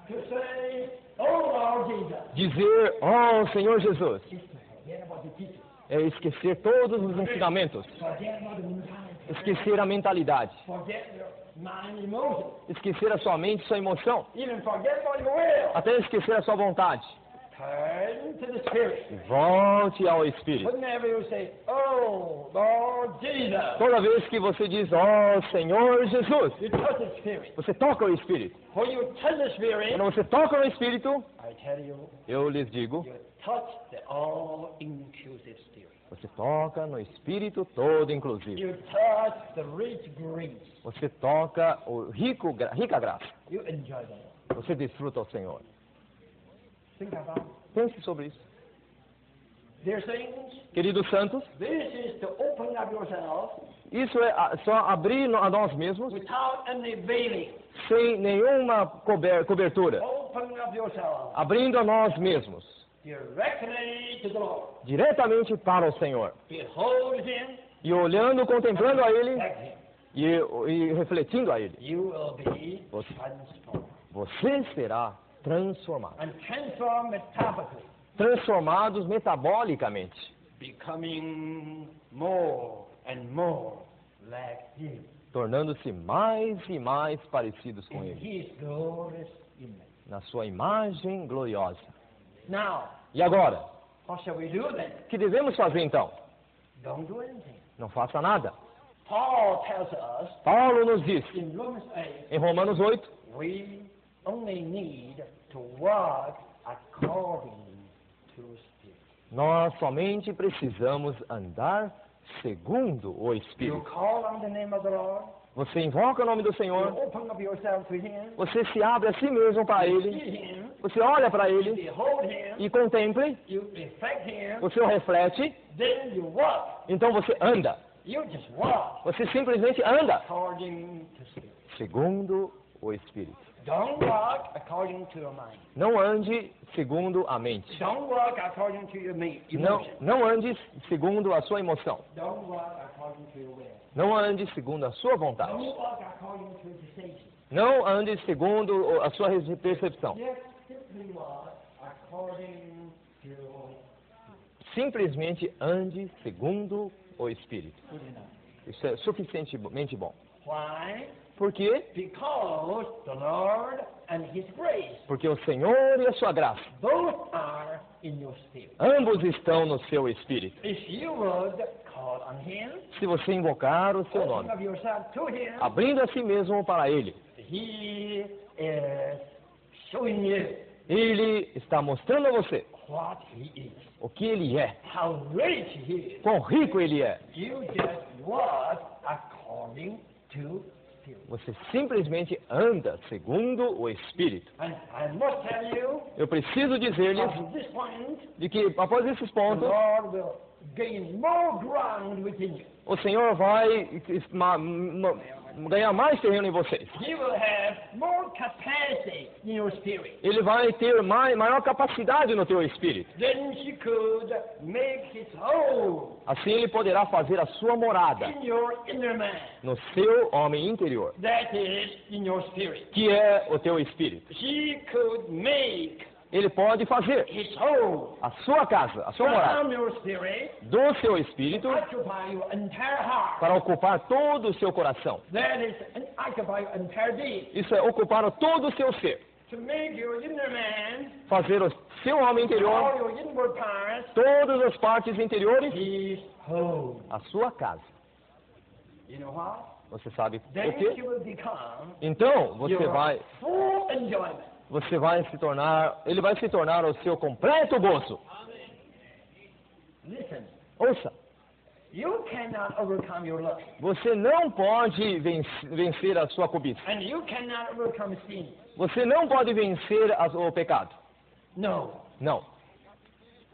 Speaker 1: To say, oh, Lord Jesus.
Speaker 2: Dizer, oh, Senhor Jesus,
Speaker 1: Forget about the teaching.
Speaker 2: é esquecer todos os ensinamentos,
Speaker 1: Forget about the mentality.
Speaker 2: esquecer a mentalidade,
Speaker 1: Forget your mind emotion.
Speaker 2: esquecer a sua mente, sua emoção,
Speaker 1: Even forget about your will.
Speaker 2: até esquecer a sua vontade.
Speaker 1: Turn to the Spirit.
Speaker 2: E volte ao Espírito.
Speaker 1: Whenever you say, oh, Lord Jesus,
Speaker 2: Toda vez que você diz, oh, Senhor Jesus,
Speaker 1: you touch the Spirit.
Speaker 2: você toca o Espírito.
Speaker 1: When you touch the Spirit,
Speaker 2: Quando você toca o Espírito,
Speaker 1: I tell you,
Speaker 2: eu lhes digo,
Speaker 1: you touch the all-inclusive Spirit.
Speaker 2: você toca no Espírito todo inclusive.
Speaker 1: You touch the rich grace.
Speaker 2: Você toca o rica graça.
Speaker 1: You enjoy them.
Speaker 2: Você desfruta o Senhor.
Speaker 1: Think about it.
Speaker 2: Pense sobre isso.
Speaker 1: Dear saints,
Speaker 2: Queridos santos,
Speaker 1: this is to open up yourself
Speaker 2: isso é só abrir a nós mesmos,
Speaker 1: without any veiling.
Speaker 2: sem nenhuma cobertura.
Speaker 1: Open up yourself
Speaker 2: Abrindo a nós mesmos,
Speaker 1: directly to the Lord.
Speaker 2: diretamente para o Senhor.
Speaker 1: Behold Him,
Speaker 2: E olhando, contemplando a Ele
Speaker 1: respect Him.
Speaker 2: e refletindo a Ele.
Speaker 1: You will be
Speaker 2: Você-
Speaker 1: transformed.
Speaker 2: Você será transformado.
Speaker 1: And transformed metabically,
Speaker 2: Transformados metabolicamente,
Speaker 1: becoming more and more like Him
Speaker 2: tornando-se mais e mais parecidos com
Speaker 1: in
Speaker 2: Ele,
Speaker 1: His glorious image.
Speaker 2: na sua imagem gloriosa.
Speaker 1: Now,
Speaker 2: E agora,
Speaker 1: what shall we do then?
Speaker 2: o que devemos fazer então?
Speaker 1: Don't do anything.
Speaker 2: Não faça nada.
Speaker 1: Paul tells us
Speaker 2: Paulo nos diz,
Speaker 1: in Romans 8,
Speaker 2: em Romanos 8,
Speaker 1: we only need to walk according to Spirit.
Speaker 2: nós somente precisamos andar segundo o
Speaker 1: You
Speaker 2: Espírito.
Speaker 1: call on the name of the Lord.
Speaker 2: Você invoca o nome do
Speaker 1: You
Speaker 2: Senhor,
Speaker 1: open up yourself to Him.
Speaker 2: você se abre a si mesmo para
Speaker 1: You
Speaker 2: Ele,
Speaker 1: see Him.
Speaker 2: você olha para
Speaker 1: You
Speaker 2: Ele
Speaker 1: behold Him.
Speaker 2: e contemple,
Speaker 1: You reflect Him.
Speaker 2: você o reflete,
Speaker 1: Then you walk.
Speaker 2: então você anda.
Speaker 1: You just walk
Speaker 2: Você simplesmente anda
Speaker 1: according to Spirit.
Speaker 2: segundo o Espírito.
Speaker 1: Don't walk according to your mind.
Speaker 2: Não ande segundo a mente.
Speaker 1: Don't walk according to your emotion.
Speaker 2: Não ande segundo a sua emoção.
Speaker 1: Don't walk according to your will.
Speaker 2: Não ande segundo a sua vontade.
Speaker 1: Don't walk according to the sensation.
Speaker 2: Não ande segundo a sua percepção.
Speaker 1: Just simply walk according to
Speaker 2: Simplesmente ande segundo o Espírito.
Speaker 1: good enough.
Speaker 2: Isso é suficientemente bom.
Speaker 1: Why?
Speaker 2: Por quê?
Speaker 1: Because the Lord and His grace
Speaker 2: Porque o Senhor e a sua graça,
Speaker 1: both are in your spirit.
Speaker 2: ambos estão no seu Espírito.
Speaker 1: If you would call on Him,
Speaker 2: Se você invocar o seu
Speaker 1: open
Speaker 2: nome,
Speaker 1: up yourself to Him,
Speaker 2: abrindo a si mesmo para Ele,
Speaker 1: He is showing you
Speaker 2: Ele está mostrando a você
Speaker 1: what He is,
Speaker 2: o que Ele é,
Speaker 1: how rich He is.
Speaker 2: quão rico Ele é.
Speaker 1: You just walk according to Spirit.
Speaker 2: Você simplesmente anda segundo o Espírito.
Speaker 1: And I must tell you,
Speaker 2: Eu preciso dizer-lhes
Speaker 1: from this point,
Speaker 2: de que após esses
Speaker 1: the
Speaker 2: pontos,
Speaker 1: Lord will gain more ground within you.
Speaker 2: o Senhor vai ganhar mais terreno em vocês.
Speaker 1: He will have more capacity in your spirit.
Speaker 2: Ele vai ter maior capacidade no teu espírito.
Speaker 1: Then He could make His home
Speaker 2: Assim ele poderá fazer a sua morada
Speaker 1: in your inner man.
Speaker 2: no seu homem interior,
Speaker 1: That is in your spirit.
Speaker 2: que é o teu espírito.
Speaker 1: He could make
Speaker 2: Ele pode fazer
Speaker 1: His home
Speaker 2: a sua casa, a sua morada,
Speaker 1: from your spirit
Speaker 2: do seu espírito
Speaker 1: occupy your entire heart.
Speaker 2: para ocupar todo o seu coração.
Speaker 1: That is occupy your entire being.
Speaker 2: Isso é ocupar todo o seu ser.
Speaker 1: To make your inner man,
Speaker 2: Fazer o seu homem
Speaker 1: all
Speaker 2: interior,
Speaker 1: your inward parts,
Speaker 2: todas as partes interiores,
Speaker 1: His home.
Speaker 2: a sua casa.
Speaker 1: You know what?
Speaker 2: Você sabe
Speaker 1: Then
Speaker 2: o quê?
Speaker 1: you will become
Speaker 2: Então, você
Speaker 1: your
Speaker 2: vai
Speaker 1: full enjoyment.
Speaker 2: se tornar, ele vai se tornar o seu completo gozo.
Speaker 1: Listen,
Speaker 2: Ouça,
Speaker 1: you cannot overcome your lust,
Speaker 2: você não pode vencer a sua cobiça.
Speaker 1: and you cannot overcome sin.
Speaker 2: Você não pode vencer o pecado.
Speaker 1: No,
Speaker 2: Não.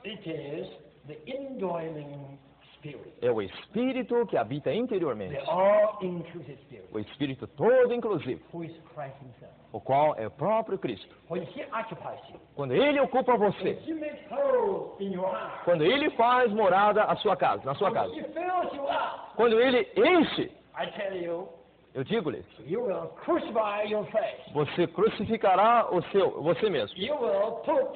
Speaker 1: it is the indwelling spirit,
Speaker 2: É o Espírito que habita interiormente.
Speaker 1: the all-inclusive spirit,
Speaker 2: O Espírito todo inclusivo,
Speaker 1: who is Christ Himself.
Speaker 2: o qual é o próprio Cristo.
Speaker 1: When He occupies you,
Speaker 2: Quando Ele ocupa
Speaker 1: when
Speaker 2: você,
Speaker 1: He makes home in your heart,
Speaker 2: quando Ele faz morada na sua casa,
Speaker 1: when He fills you up,
Speaker 2: quando Ele enche,
Speaker 1: I tell you,
Speaker 2: eu digo-lhes,
Speaker 1: you will crucify your flesh.
Speaker 2: você crucificará você mesmo.
Speaker 1: You will put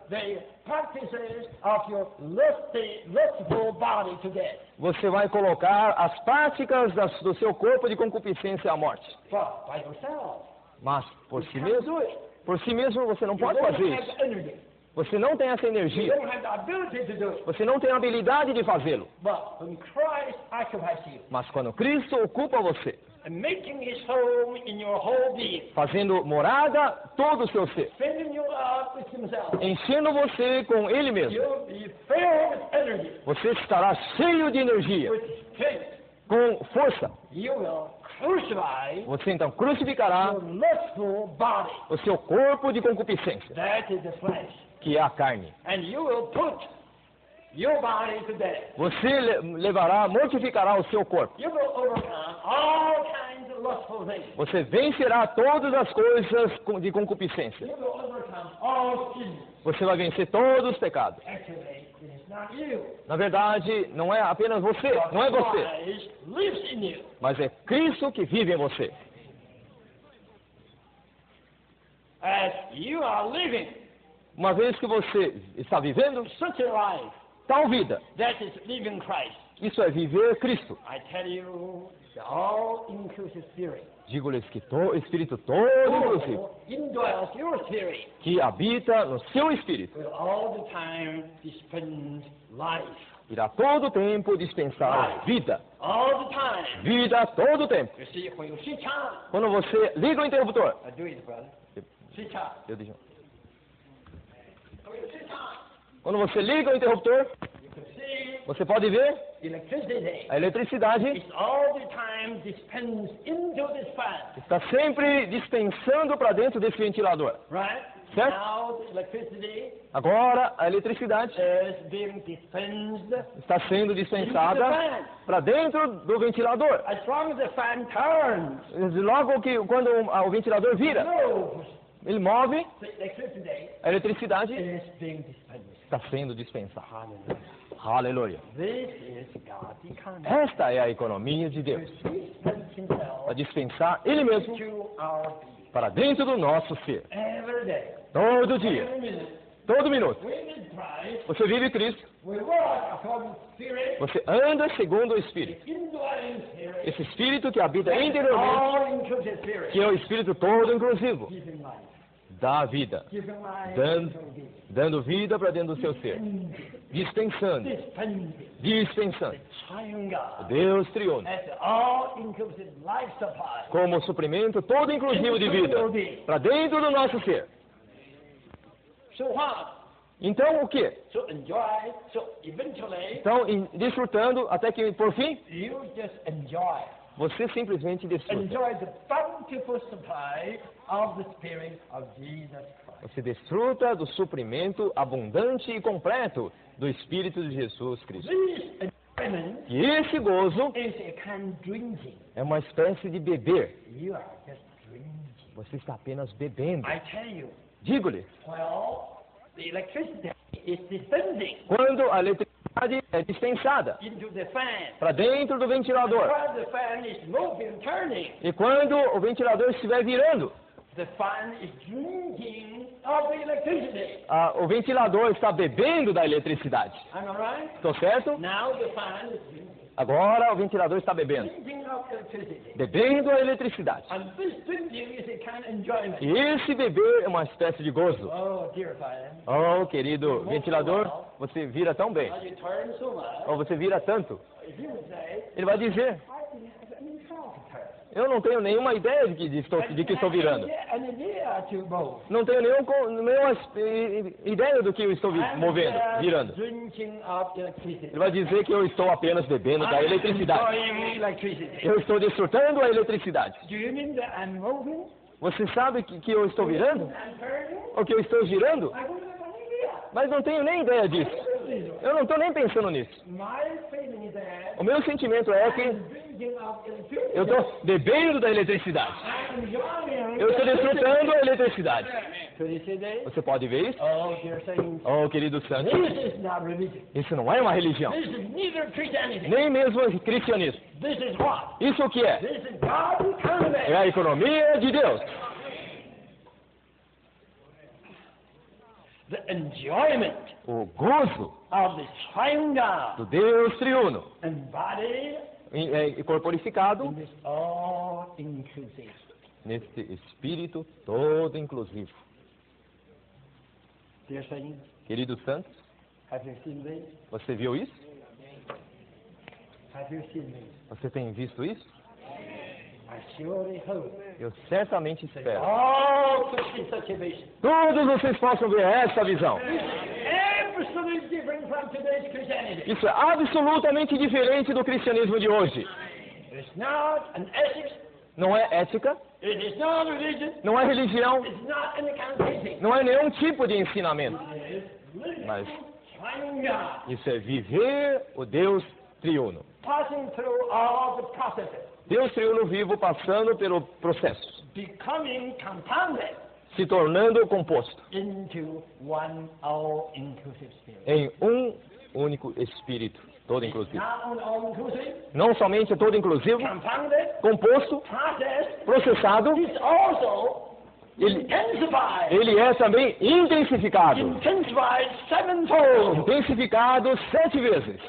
Speaker 1: the practices of your lustful body to death.
Speaker 2: Você vai colocar as práticas do seu corpo de concupiscência à morte.
Speaker 1: But by yourself,
Speaker 2: Mas por
Speaker 1: you
Speaker 2: si
Speaker 1: can't
Speaker 2: mesmo,
Speaker 1: do it.
Speaker 2: você não
Speaker 1: You
Speaker 2: pode
Speaker 1: don't
Speaker 2: fazer
Speaker 1: have
Speaker 2: isso.
Speaker 1: the energy.
Speaker 2: Você não tem essa
Speaker 1: You
Speaker 2: energia.
Speaker 1: don't have the ability to do it.
Speaker 2: Você não tem a habilidade de fazê-lo.
Speaker 1: But when Christ occupies you
Speaker 2: Mas quando Cristo ocupa você,
Speaker 1: and making His home in your whole being,
Speaker 2: fazendo morada todo o seu ser,
Speaker 1: filling you up with Himself,
Speaker 2: enchendo você com Ele mesmo,
Speaker 1: you'll be filled with energy,
Speaker 2: você estará cheio de energia,
Speaker 1: with strength.
Speaker 2: com força.
Speaker 1: You will crucify
Speaker 2: Você então crucificará
Speaker 1: your lustful body.
Speaker 2: o seu corpo de concupiscência,
Speaker 1: That is the flesh.
Speaker 2: que é a carne.
Speaker 1: And you will put your body to death.
Speaker 2: Você mortificará o seu corpo.
Speaker 1: You will overcome all kinds of lustful things.
Speaker 2: Você vencerá todas as coisas de concupiscência.
Speaker 1: You will overcome all sin.
Speaker 2: Você vai vencer todos os pecados.
Speaker 1: Actually, it is not you.
Speaker 2: Na verdade, não é apenas você, não é você,
Speaker 1: Christ lives in you.
Speaker 2: mas é Cristo que vive em você.
Speaker 1: As you are living
Speaker 2: Uma vez que você está vivendo
Speaker 1: such a life,
Speaker 2: tal vida,
Speaker 1: that is living Christ.
Speaker 2: isso é viver Cristo.
Speaker 1: I tell you, the all-inclusive spirit
Speaker 2: Digo-lhes que o Espírito todo inclusive,
Speaker 1: who indwells your spirit
Speaker 2: que habita no seu Espírito,
Speaker 1: will all the time dispense life.
Speaker 2: irá todo o tempo dispensar vida.
Speaker 1: All the time.
Speaker 2: Vida todo o tempo.
Speaker 1: You see, when you switch on,
Speaker 2: Quando você liga o interruptor,
Speaker 1: do it, brother. Switch on.
Speaker 2: eu deixo.
Speaker 1: When you switch on,
Speaker 2: Quando você liga o interruptor,
Speaker 1: you can see
Speaker 2: você pode ver
Speaker 1: electricity
Speaker 2: a eletricidade
Speaker 1: is all the time dispensed into this fan,
Speaker 2: está sempre dispensando para dentro desse ventilador.
Speaker 1: right?
Speaker 2: Certo?
Speaker 1: Now the electricity
Speaker 2: Agora a eletricidade
Speaker 1: is being dispensed
Speaker 2: está sendo
Speaker 1: into the
Speaker 2: dispensada
Speaker 1: fan.
Speaker 2: para dentro do ventilador.
Speaker 1: As long as the fan turns,
Speaker 2: Logo que quando o ventilador vira,
Speaker 1: moves,
Speaker 2: ele move,
Speaker 1: the electricity
Speaker 2: a eletricidade
Speaker 1: is being dispensed.
Speaker 2: está sendo dispensada.
Speaker 1: Hallelujah.
Speaker 2: Aleluia.
Speaker 1: This is God's economy.
Speaker 2: Esta é a economia de Deus,
Speaker 1: To dispense Himself
Speaker 2: para dispensar Ele mesmo
Speaker 1: to our being.
Speaker 2: para dentro do nosso ser.
Speaker 1: Every day,
Speaker 2: Todo dia,
Speaker 1: every minute,
Speaker 2: todo minuto.
Speaker 1: we need Christ.
Speaker 2: Você vive Cristo,
Speaker 1: We walk according to the Spirit,
Speaker 2: você anda segundo o Espírito.
Speaker 1: indwelling Spirit,
Speaker 2: Esse Espírito que habita
Speaker 1: and
Speaker 2: interiormente,
Speaker 1: all-inclusive Spirit.
Speaker 2: que é o Espírito todo inclusivo,
Speaker 1: Giving life.
Speaker 2: dá vida,
Speaker 1: Giving life.
Speaker 2: dando,
Speaker 1: to the
Speaker 2: dando vida para dentro do seu ser, dispensando, dispensando.
Speaker 1: Triune God.
Speaker 2: Deus triunfa
Speaker 1: As the all-inclusive life supply.
Speaker 2: como suprimento todo inclusivo de vida para dentro do nosso ser.
Speaker 1: So what?
Speaker 2: Então o que?
Speaker 1: So enjoy. So eventually,
Speaker 2: Então, desfrutando até que por fim
Speaker 1: you just enjoy.
Speaker 2: você simplesmente desfruta.
Speaker 1: Enjoy the bountiful supply of the Spirit of Jesus Christ.
Speaker 2: Você desfruta do suprimento abundante e completo do Espírito de Jesus Cristo.
Speaker 1: Please
Speaker 2: E esse gozo
Speaker 1: is a kind of drinking.
Speaker 2: é uma espécie de beber.
Speaker 1: You are just drinking.
Speaker 2: Você está apenas bebendo.
Speaker 1: I tell you,
Speaker 2: Digo-lhe,
Speaker 1: well, the electricity is dispensing
Speaker 2: quando a eletricidade é dispensada
Speaker 1: into the fan.
Speaker 2: para dentro do ventilador,
Speaker 1: While the fan is moving, turning,
Speaker 2: e quando o ventilador estiver virando,
Speaker 1: the fan is drinking of the electricity.
Speaker 2: o ventilador está bebendo da eletricidade.
Speaker 1: Am I right?
Speaker 2: Estou certo?
Speaker 1: Now the fan is drinking
Speaker 2: Agora o ventilador está bebendo.
Speaker 1: of electricity.
Speaker 2: Bebendo a eletricidade.
Speaker 1: And this drinking is a kind of enjoyment.
Speaker 2: E esse beber é uma espécie de gozo.
Speaker 1: Oh, dear fan.
Speaker 2: Oh, querido ventilador, você vira tão bem.
Speaker 1: Now you turn so much.
Speaker 2: Ou você vira tanto.
Speaker 1: If you would say,
Speaker 2: Ele vai dizer,
Speaker 1: I didn't have any thought to turn.
Speaker 2: eu não tenho nenhuma ideia de que estou virando.
Speaker 1: An idea to move.
Speaker 2: Não tenho nenhuma ideia do que eu estou movendo, virando.
Speaker 1: Drinking of electricity.
Speaker 2: Ele vai dizer que eu estou apenas bebendo da eletricidade.
Speaker 1: Enjoying electricity.
Speaker 2: Eu estou desfrutando a eletricidade.
Speaker 1: Do you mean that I'm moving?
Speaker 2: Você sabe que eu estou virando?
Speaker 1: I'm turning?
Speaker 2: Ou que eu estou girando?
Speaker 1: I don't have any idea.
Speaker 2: Mas não tenho nem ideia disso. Eu não estou nem pensando nisso.
Speaker 1: My feeling is that
Speaker 2: O meu sentimento é que
Speaker 1: I'm drinking of electricity.
Speaker 2: eu estou bebendo da eletricidade.
Speaker 1: I'm enjoying
Speaker 2: Eu estou desfrutando a eletricidade.
Speaker 1: Could you see that?
Speaker 2: Você pode ver isso?
Speaker 1: Oh, dear saints.
Speaker 2: Oh, querido santo,
Speaker 1: This is not religion.
Speaker 2: isso não é uma religião.
Speaker 1: This is neither Christianity.
Speaker 2: Nem mesmo cristianismo.
Speaker 1: This is what?
Speaker 2: Isso o que é?
Speaker 1: This is God's economy.
Speaker 2: É a economia de Deus.
Speaker 1: The enjoyment
Speaker 2: O gozo
Speaker 1: of the triune God
Speaker 2: do Deus triuno,
Speaker 1: embodied
Speaker 2: corporificado
Speaker 1: in this all-inclusive.
Speaker 2: nesse espírito todo inclusivo.
Speaker 1: Dear saints,
Speaker 2: Queridos santos,
Speaker 1: have you seen this?
Speaker 2: você viu isso?
Speaker 1: Have you seen this?
Speaker 2: Você tem visto isso?
Speaker 1: I surely hope
Speaker 2: Eu certamente
Speaker 1: that
Speaker 2: espero.
Speaker 1: all could see such a vision.
Speaker 2: Todos vocês possam ver essa visão.
Speaker 1: Absolutely different from today's Christianity.
Speaker 2: Isso é absolutamente diferente do cristianismo de hoje.
Speaker 1: It's not an ethics,
Speaker 2: Não é ética,
Speaker 1: it is not religion,
Speaker 2: não é religião,
Speaker 1: it's not any kind of teaching.
Speaker 2: não é nenhum tipo de ensinamento.
Speaker 1: It is living
Speaker 2: Mas
Speaker 1: triune God,
Speaker 2: isso é viver o Deus triuno.
Speaker 1: passing through all the processes,
Speaker 2: Deus triuno vivo passando pelo processo,
Speaker 1: becoming compounded
Speaker 2: se tornando composto
Speaker 1: into one all-inclusive spirit.
Speaker 2: em um único espírito, todo
Speaker 1: It's
Speaker 2: inclusivo.
Speaker 1: not only all-inclusive,
Speaker 2: Não somente todo inclusivo,
Speaker 1: compounded,
Speaker 2: composto,
Speaker 1: processed,
Speaker 2: processado,
Speaker 1: it's also
Speaker 2: ele,
Speaker 1: intensified.
Speaker 2: ele é também intensificado.
Speaker 1: Intensified sevenfold.
Speaker 2: Intensificado 7 vezes.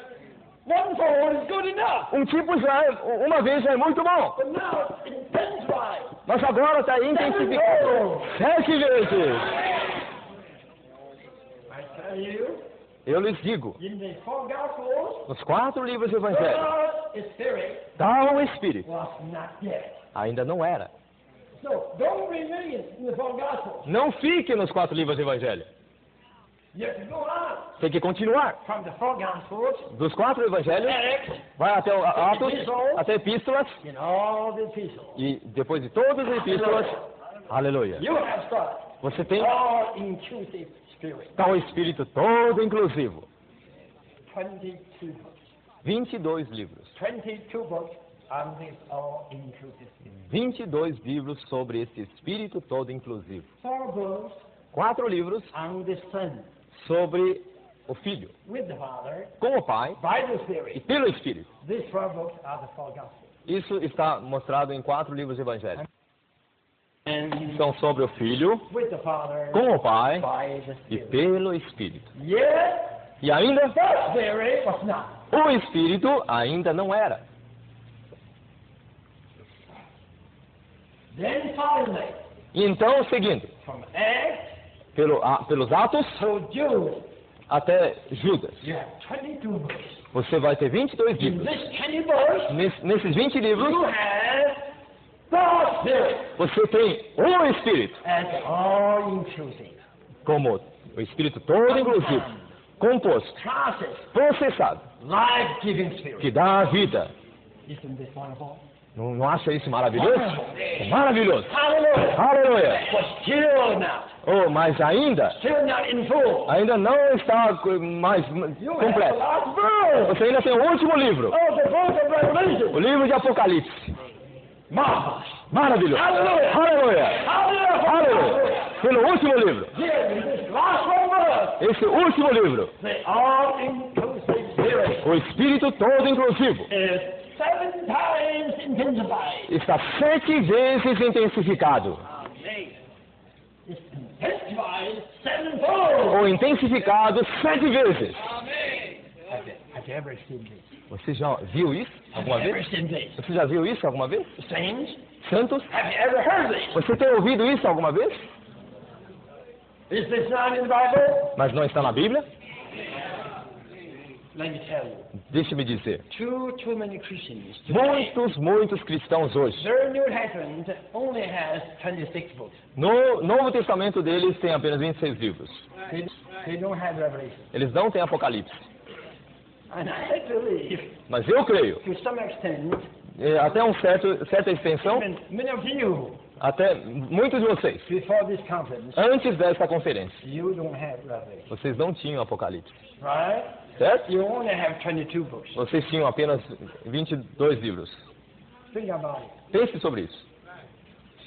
Speaker 1: One-fold is good enough.
Speaker 2: Um tipo já, uma vez já é muito bom,
Speaker 1: But now it's intensified.
Speaker 2: mas agora está intensificado 7 vezes.
Speaker 1: I tell you,
Speaker 2: Eu lhes digo,
Speaker 1: in the four Gospels,
Speaker 2: nos 4 livros evangélicos,
Speaker 1: God's Spirit
Speaker 2: tal Espírito
Speaker 1: was not yet.
Speaker 2: ainda não era.
Speaker 1: So don't remain in the four Gospels.
Speaker 2: Não fique nos 4 livros evangélicos.
Speaker 1: You have to go on
Speaker 2: Tem que continuar.
Speaker 1: from the four Gospels,
Speaker 2: Dos 4 evangelhos,
Speaker 1: Acts,
Speaker 2: vai até o Atos, até Epístolas,
Speaker 1: in all the epistles.
Speaker 2: e depois de todas as epístolas, aleluia.
Speaker 1: You have got
Speaker 2: Você tem
Speaker 1: all-inclusive spirit.
Speaker 2: tal Espírito todo inclusivo.
Speaker 1: 22 books.
Speaker 2: 22 livros.
Speaker 1: 22 books on this all-inclusive spirit.
Speaker 2: 22 livros sobre esse Espírito todo inclusivo.
Speaker 1: 4 books
Speaker 2: 4 livros
Speaker 1: on the Son,
Speaker 2: sobre o Filho,
Speaker 1: with the Father,
Speaker 2: com o Pai
Speaker 1: by the
Speaker 2: e
Speaker 1: Spirit.
Speaker 2: pelo Espírito.
Speaker 1: These 4 books are the four Gospels.
Speaker 2: Isso está mostrado em 4 livros evangélicos.
Speaker 1: And
Speaker 2: São sobre o Filho,
Speaker 1: with the Father,
Speaker 2: com o Pai
Speaker 1: by the
Speaker 2: e
Speaker 1: Spirit.
Speaker 2: pelo Espírito.
Speaker 1: Yet,
Speaker 2: E ainda,
Speaker 1: the Spirit was not.
Speaker 2: o Espírito ainda não era.
Speaker 1: Then finally,
Speaker 2: E então, seguindo,
Speaker 1: from Acts
Speaker 2: pelos Atos
Speaker 1: to Jude,
Speaker 2: até Judas,
Speaker 1: you have 22 books.
Speaker 2: você vai ter 22
Speaker 1: In
Speaker 2: livros.
Speaker 1: this 20 books,
Speaker 2: Nesses 20
Speaker 1: you
Speaker 2: livros,
Speaker 1: have the Spirit
Speaker 2: você tem o Espírito,
Speaker 1: as all-inclusive,
Speaker 2: como o Espírito todo inclusivo, composto,
Speaker 1: process,
Speaker 2: processado,
Speaker 1: life-giving Spirit.
Speaker 2: que dá a vida.
Speaker 1: Isn't this wonderful?
Speaker 2: Não acha isso maravilhoso? É maravilhoso.
Speaker 1: Hallelujah!
Speaker 2: Aleluia!
Speaker 1: But still not.
Speaker 2: Oh, mas ainda
Speaker 1: Still not in full.
Speaker 2: não está mais
Speaker 1: You have the
Speaker 2: completo.
Speaker 1: last verse. book.
Speaker 2: Você ainda tem o último livro,
Speaker 1: Oh, the book of Revelation.
Speaker 2: o livro de Apocalipse.
Speaker 1: Marvelous.
Speaker 2: Maravilhoso.
Speaker 1: Aleluia.
Speaker 2: Aleluia.
Speaker 1: Hallelujah.
Speaker 2: Aleluia. Pelo último livro.
Speaker 1: Here, in this last one verse,
Speaker 2: Esse último livro,
Speaker 1: the all-inclusive spirit
Speaker 2: o Espírito todo inclusivo,
Speaker 1: is 7 times intensified.
Speaker 2: está 7 vezes intensificado.
Speaker 1: It's intensified 7-fold.
Speaker 2: Ou intensificado 7 vezes.
Speaker 1: Have you ever seen this?
Speaker 2: Você já viu isso alguma
Speaker 1: Have you
Speaker 2: vez?
Speaker 1: ever seen this?
Speaker 2: Você já viu isso alguma vez?
Speaker 1: Saints,
Speaker 2: Santos?
Speaker 1: have you ever heard this?
Speaker 2: Você tem ouvido isso alguma vez?
Speaker 1: Is this not in the Bible?
Speaker 2: Mas não está na Bíblia?
Speaker 1: Let me tell you.
Speaker 2: Deixe-me dizer.
Speaker 1: Too many Christians today.
Speaker 2: Muitos cristãos hoje,
Speaker 1: Their New Testament only has 26 books.
Speaker 2: no Novo Testamento deles tem apenas 26 livros.
Speaker 1: They don't have Revelation.
Speaker 2: Eles não têm Apocalipse.
Speaker 1: And I believe,
Speaker 2: Mas eu creio,
Speaker 1: to some extent,
Speaker 2: até certa extensão,
Speaker 1: even many of you,
Speaker 2: até muitos de vocês,
Speaker 1: before this conference,
Speaker 2: antes desta conferência,
Speaker 1: you don't have Revelation,
Speaker 2: vocês não tinham Apocalipse,
Speaker 1: right?
Speaker 2: certo?
Speaker 1: You only have 22 books.
Speaker 2: Vocês tinham apenas 22 livros.
Speaker 1: Think about it.
Speaker 2: Pense sobre isso.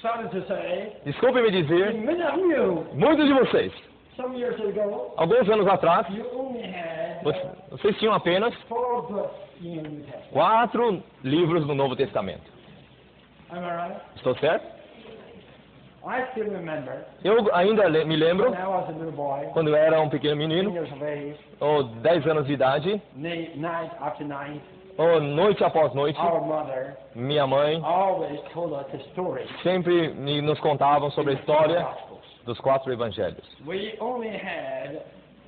Speaker 1: Sorry to say,
Speaker 2: Desculpe-me dizer,
Speaker 1: many of you,
Speaker 2: muitos de vocês,
Speaker 1: some years ago,
Speaker 2: alguns anos atrás,
Speaker 1: you only had
Speaker 2: vocês tinham apenas
Speaker 1: 4 books in your New Testament.
Speaker 2: 4 livros no Novo Testamento.
Speaker 1: Am I right?
Speaker 2: Estou certo?
Speaker 1: I still remember
Speaker 2: Eu ainda me lembro,
Speaker 1: when I was a little boy,
Speaker 2: quando eu era um pequeno
Speaker 1: 10
Speaker 2: menino,
Speaker 1: years of age,
Speaker 2: ou 10 anos de idade,
Speaker 1: night after night,
Speaker 2: ou noite após noite,
Speaker 1: our mother
Speaker 2: minha mãe
Speaker 1: always told us the story
Speaker 2: sempre nos contavam sobre a
Speaker 1: in the four
Speaker 2: história
Speaker 1: Gospels.
Speaker 2: dos 4 evangelhos.
Speaker 1: We only had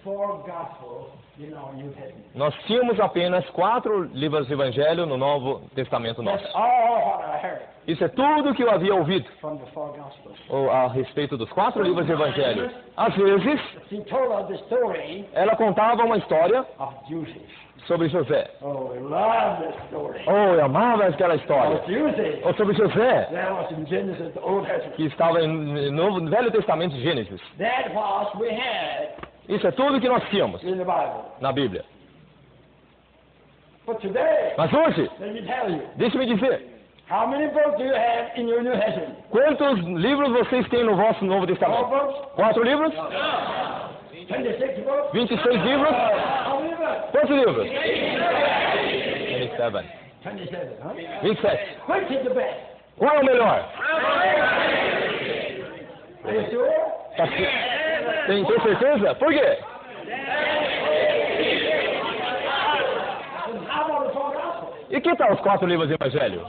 Speaker 1: 4 Gospels in our New Testament.
Speaker 2: Nós tínhamos apenas 4 livros de evangelho no Novo Testamento
Speaker 1: That's
Speaker 2: nosso.
Speaker 1: all what I heard
Speaker 2: Isso é tudo que eu havia ouvido
Speaker 1: from the 4 Gospels.
Speaker 2: ou a respeito dos 4 livros de evangelho. Às vezes,
Speaker 1: She told us the story
Speaker 2: ela contava uma história
Speaker 1: of Joseph.
Speaker 2: sobre José.
Speaker 1: Oh, we love that story.
Speaker 2: Oh, eu amava aquela história.
Speaker 1: Of Joseph.
Speaker 2: Ou sobre José,
Speaker 1: That was in Genesis, the Old Testament.
Speaker 2: que estava no Velho Testamento de Gênesis.
Speaker 1: That was we had
Speaker 2: Isso é tudo que nós tínhamos
Speaker 1: in the Bible.
Speaker 2: na Bíblia.
Speaker 1: But today,
Speaker 2: Mas hoje,
Speaker 1: let me tell you,
Speaker 2: deixe-me dizer,
Speaker 1: how many books do you have in your New Testament?
Speaker 2: quantos livros vocês têm no vosso Novo
Speaker 1: 4
Speaker 2: Testamento?
Speaker 1: books?
Speaker 2: 4 livros?
Speaker 1: 26 books?
Speaker 2: 26 livros?
Speaker 1: How many books?
Speaker 2: Quantos livros? 27.
Speaker 1: 27, huh?
Speaker 2: 27.
Speaker 1: Which is the best?
Speaker 2: Qual é o melhor?
Speaker 1: Are you sure?
Speaker 2: Tá tem certeza? Por quê?
Speaker 1: How about the 4 Gospels?
Speaker 2: E que tal os 4 livros do Evangelho?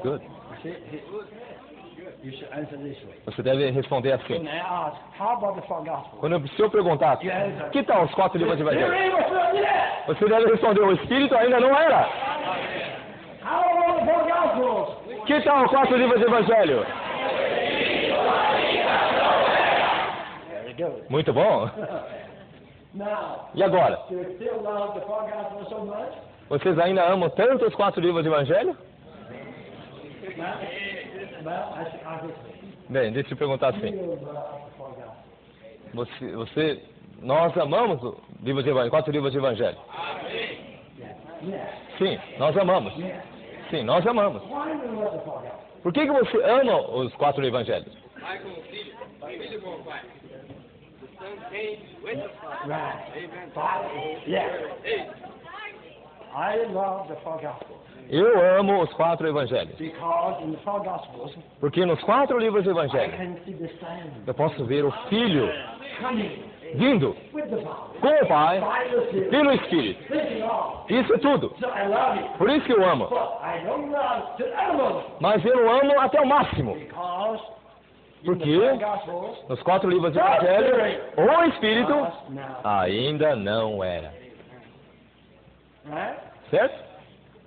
Speaker 2: Good.
Speaker 1: You should answer this way.
Speaker 2: Você deve responder
Speaker 1: When
Speaker 2: assim.
Speaker 1: I ask, how about the 4 Gospels?
Speaker 2: Se eu perguntar, que tal os 4 livros do Evangelho? Você deve responder, o Espírito ainda não era.
Speaker 1: How about the 4 Gospels?
Speaker 2: Que tal os 4 livros do Evangelho?
Speaker 1: Very good.
Speaker 2: Muito bom.
Speaker 1: Now,
Speaker 2: E agora?
Speaker 1: do you still love the 4 Gospels so much?
Speaker 2: Vocês ainda amam tanto os 4 livros do Evangelho?
Speaker 1: Well, I this way.
Speaker 2: Bem, deixa eu perguntar assim.
Speaker 1: You love the 4 Gospels.
Speaker 2: Nós amamos o livro de Evangelho, 4 livros de Evangelho?
Speaker 1: Yes.
Speaker 2: Sim, nós amamos.
Speaker 1: Yes.
Speaker 2: Sim, nós amamos.
Speaker 1: Why do you love the 4 Gospels?
Speaker 2: Por que você ama os 4 evangelhos?
Speaker 1: Right. Father. Yes. I love the 4 Gospels
Speaker 2: Eu amo os 4 evangelhos.
Speaker 1: because in the 4 Gospels
Speaker 2: Porque nos 4 livros do
Speaker 1: I
Speaker 2: Evangelho
Speaker 1: can see the Son
Speaker 2: eu posso ver o Filho
Speaker 1: coming
Speaker 2: vindo
Speaker 1: with the Father
Speaker 2: com o Pai
Speaker 1: by the Spirit.
Speaker 2: pelo Espírito.
Speaker 1: This is all.
Speaker 2: Isso é tudo.
Speaker 1: So I love it.
Speaker 2: Por isso que eu amo.
Speaker 1: But I don't love the animals
Speaker 2: Mas eu amo até o máximo.
Speaker 1: because in
Speaker 2: Por
Speaker 1: the
Speaker 2: quê?
Speaker 1: 4 Gospels
Speaker 2: Nos 4 livros do Evangelho, o Espírito
Speaker 1: was now.
Speaker 2: ainda não era.
Speaker 1: Right?
Speaker 2: Certo?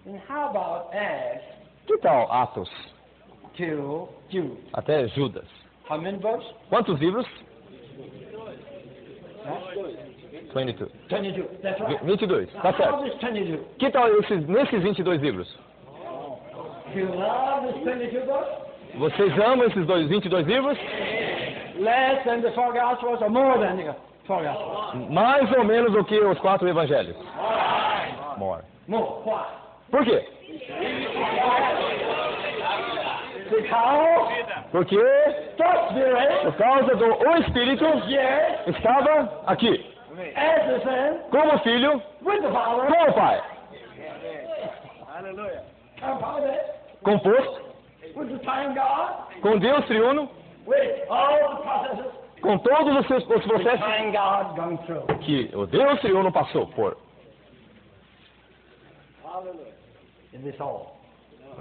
Speaker 1: And how about Acts
Speaker 2: Que tal Atos?
Speaker 1: to Jude?
Speaker 2: Até Judas.
Speaker 1: How many books?
Speaker 2: Quantos livros?
Speaker 1: Huh?
Speaker 2: 22.
Speaker 1: 22. That's right.
Speaker 2: 22. Tá
Speaker 1: How
Speaker 2: certo.
Speaker 1: is 22?
Speaker 2: Que tal nesses 22 livros?
Speaker 1: You love this 22 books?
Speaker 2: Vocês amam esses 22 livros?
Speaker 1: Less than the 4 Gospels or more than the
Speaker 2: Mais ou menos do que os 4 evangelhos. More.
Speaker 1: More. Why?
Speaker 2: Por quê?
Speaker 1: Because
Speaker 2: Porque
Speaker 1: the Spirit
Speaker 2: por causa do o Espírito
Speaker 1: yes,
Speaker 2: estava aqui,
Speaker 1: as the Son,
Speaker 2: como Filho,
Speaker 1: with the Father,
Speaker 2: com o Pai,
Speaker 1: compounded
Speaker 2: composto,
Speaker 1: with the Time God,
Speaker 2: com Deus triuno,
Speaker 1: with all the processes
Speaker 2: com todos os
Speaker 1: the
Speaker 2: processos
Speaker 1: Time God going through.
Speaker 2: que o Deus triuno passou por.
Speaker 1: In this all.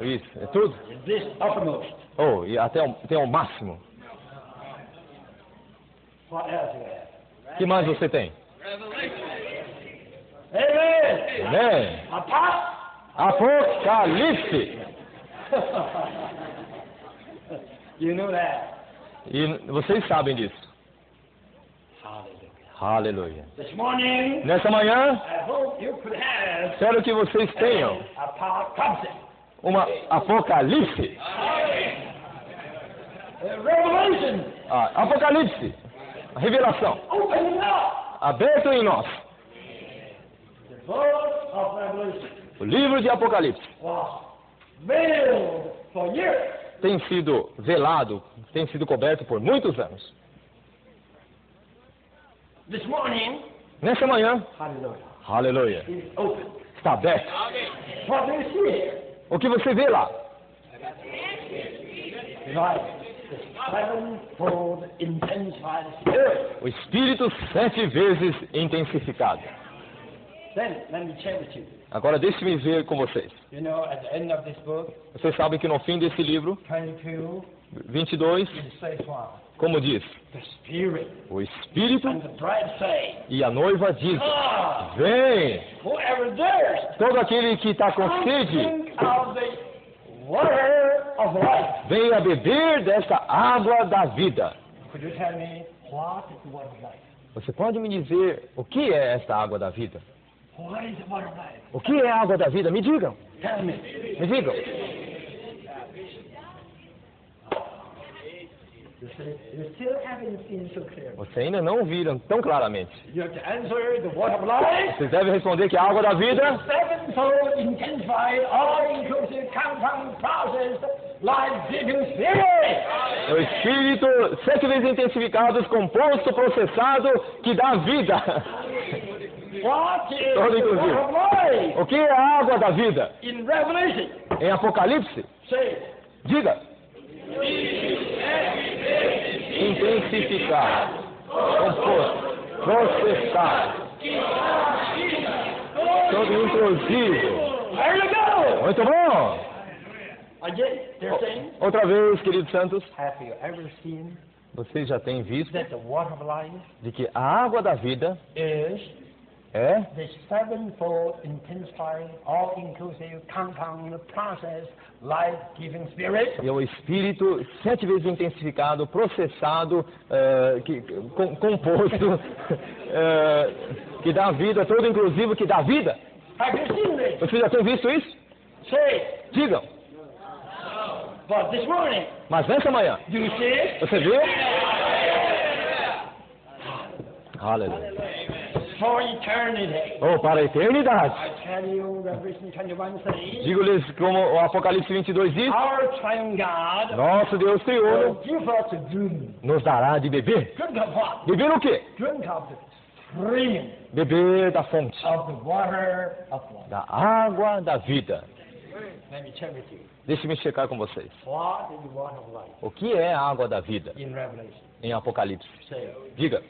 Speaker 2: Isso, é tudo.
Speaker 1: In this uppermost.
Speaker 2: Oh, e até o máximo.
Speaker 1: What else you have?
Speaker 2: O que mais você tem?
Speaker 1: Amen.
Speaker 2: Amém. Apocalipse.
Speaker 1: You know that.
Speaker 2: E vocês sabem disso.
Speaker 1: Hallelujah.
Speaker 2: Aleluia.
Speaker 1: This morning,
Speaker 2: Nessa manhã,
Speaker 1: I hope you could have
Speaker 2: espero que vocês tenham
Speaker 1: apocalypse.
Speaker 2: uma Apocalipse.
Speaker 1: Revelation.
Speaker 2: Apocalipse. A revelação.
Speaker 1: Opening up.
Speaker 2: Aberto em nós.
Speaker 1: The book of Revelation
Speaker 2: O livro de Apocalipse
Speaker 1: was veiled for years.
Speaker 2: tem sido velado, tem sido coberto por muitos anos.
Speaker 1: This morning,
Speaker 2: Nessa manhã,
Speaker 1: hallelujah,
Speaker 2: aleluia,
Speaker 1: it's open.
Speaker 2: está aberto.
Speaker 1: What do you see here?
Speaker 2: O que você vê lá?
Speaker 1: Right. The sevenfold intensified spirit.
Speaker 2: O Espírito 7 vezes intensificado.
Speaker 1: Then, let me share with you.
Speaker 2: Agora deixe-me ver com vocês.
Speaker 1: You know, at the end of this book,
Speaker 2: Vocês sabem que no fim desse livro,
Speaker 1: 22,
Speaker 2: 22,
Speaker 1: it says what?
Speaker 2: como diz,
Speaker 1: The Spirit
Speaker 2: o Espírito
Speaker 1: and the bride say,
Speaker 2: e a noiva diz,
Speaker 1: ah,
Speaker 2: vem,
Speaker 1: whoever thirsts,
Speaker 2: todo aquele que está com sede,
Speaker 1: drink of the water of life.
Speaker 2: venha beber desta água da vida.
Speaker 1: Could you tell me what is the water of life?
Speaker 2: Você pode me dizer o que é esta água da vida?
Speaker 1: What is the water of life?
Speaker 2: O que é a água da vida? Me digam,
Speaker 1: Tell me.
Speaker 2: me digam.
Speaker 1: You still haven't seen so clearly.
Speaker 2: Você ainda não viram tão claramente.
Speaker 1: You have to answer the water of life.
Speaker 2: Vocês devem responder que a água da vida
Speaker 1: Sevenfold intensified, all-inclusive compound process, life-giving spirit.
Speaker 2: é o Espírito 7 vezes intensificados, composto, processado, que dá vida.
Speaker 1: What is
Speaker 2: Todo
Speaker 1: the
Speaker 2: inclusive.
Speaker 1: water of life?
Speaker 2: O que é a água da vida?
Speaker 1: In Revelation,
Speaker 2: Em Apocalipse,
Speaker 1: say,
Speaker 2: diga. Intensificado, composto, processado, todo inclusivo.
Speaker 1: there you go.
Speaker 2: Muito bom!
Speaker 1: Again, they're saying,
Speaker 2: Outra vez, queridos santos,
Speaker 1: have you ever seen
Speaker 2: vocês já têm visto
Speaker 1: that the water of life
Speaker 2: de que a água da vida
Speaker 1: is
Speaker 2: é
Speaker 1: the sevenfold intensified, all-inclusive compound process, life-giving spirit?
Speaker 2: é o Espírito 7 vezes intensificado, processado, composto, que dá vida, todo inclusivo que dá vida.
Speaker 1: Have you seen this?
Speaker 2: Vocês já têm visto isso?
Speaker 1: Say,
Speaker 2: Digam.
Speaker 1: but this morning,
Speaker 2: Mas nessa manhã,
Speaker 1: do you see it?
Speaker 2: você viu? Aleluia.
Speaker 1: For eternity.
Speaker 2: Oh, para a eternidade.
Speaker 1: I tell you, Revelation 21 says,
Speaker 2: Digo-lhes como o Apocalipse 22 diz,
Speaker 1: our triune God
Speaker 2: nosso Deus
Speaker 1: will
Speaker 2: triuno
Speaker 1: give us a drink.
Speaker 2: nos dará de beber.
Speaker 1: Drink of what?
Speaker 2: Beber o quê?
Speaker 1: Drink of the stream
Speaker 2: Beber da fonte,
Speaker 1: of the water of life.
Speaker 2: da água da vida.
Speaker 1: Let me check with you.
Speaker 2: Deixe-me checar com vocês.
Speaker 1: What is the water of life?
Speaker 2: O que é a água da vida
Speaker 1: In Revelation.
Speaker 2: em Apocalipse?
Speaker 1: Say,
Speaker 2: Diga.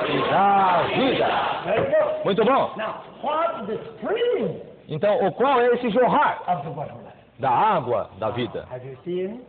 Speaker 2: E dá vida.
Speaker 1: there you go.
Speaker 2: Muito bom.
Speaker 1: Now, what is the stream
Speaker 2: Então, qual é esse jorrar
Speaker 1: of the water of life?
Speaker 2: da água da vida?
Speaker 1: Have you seen?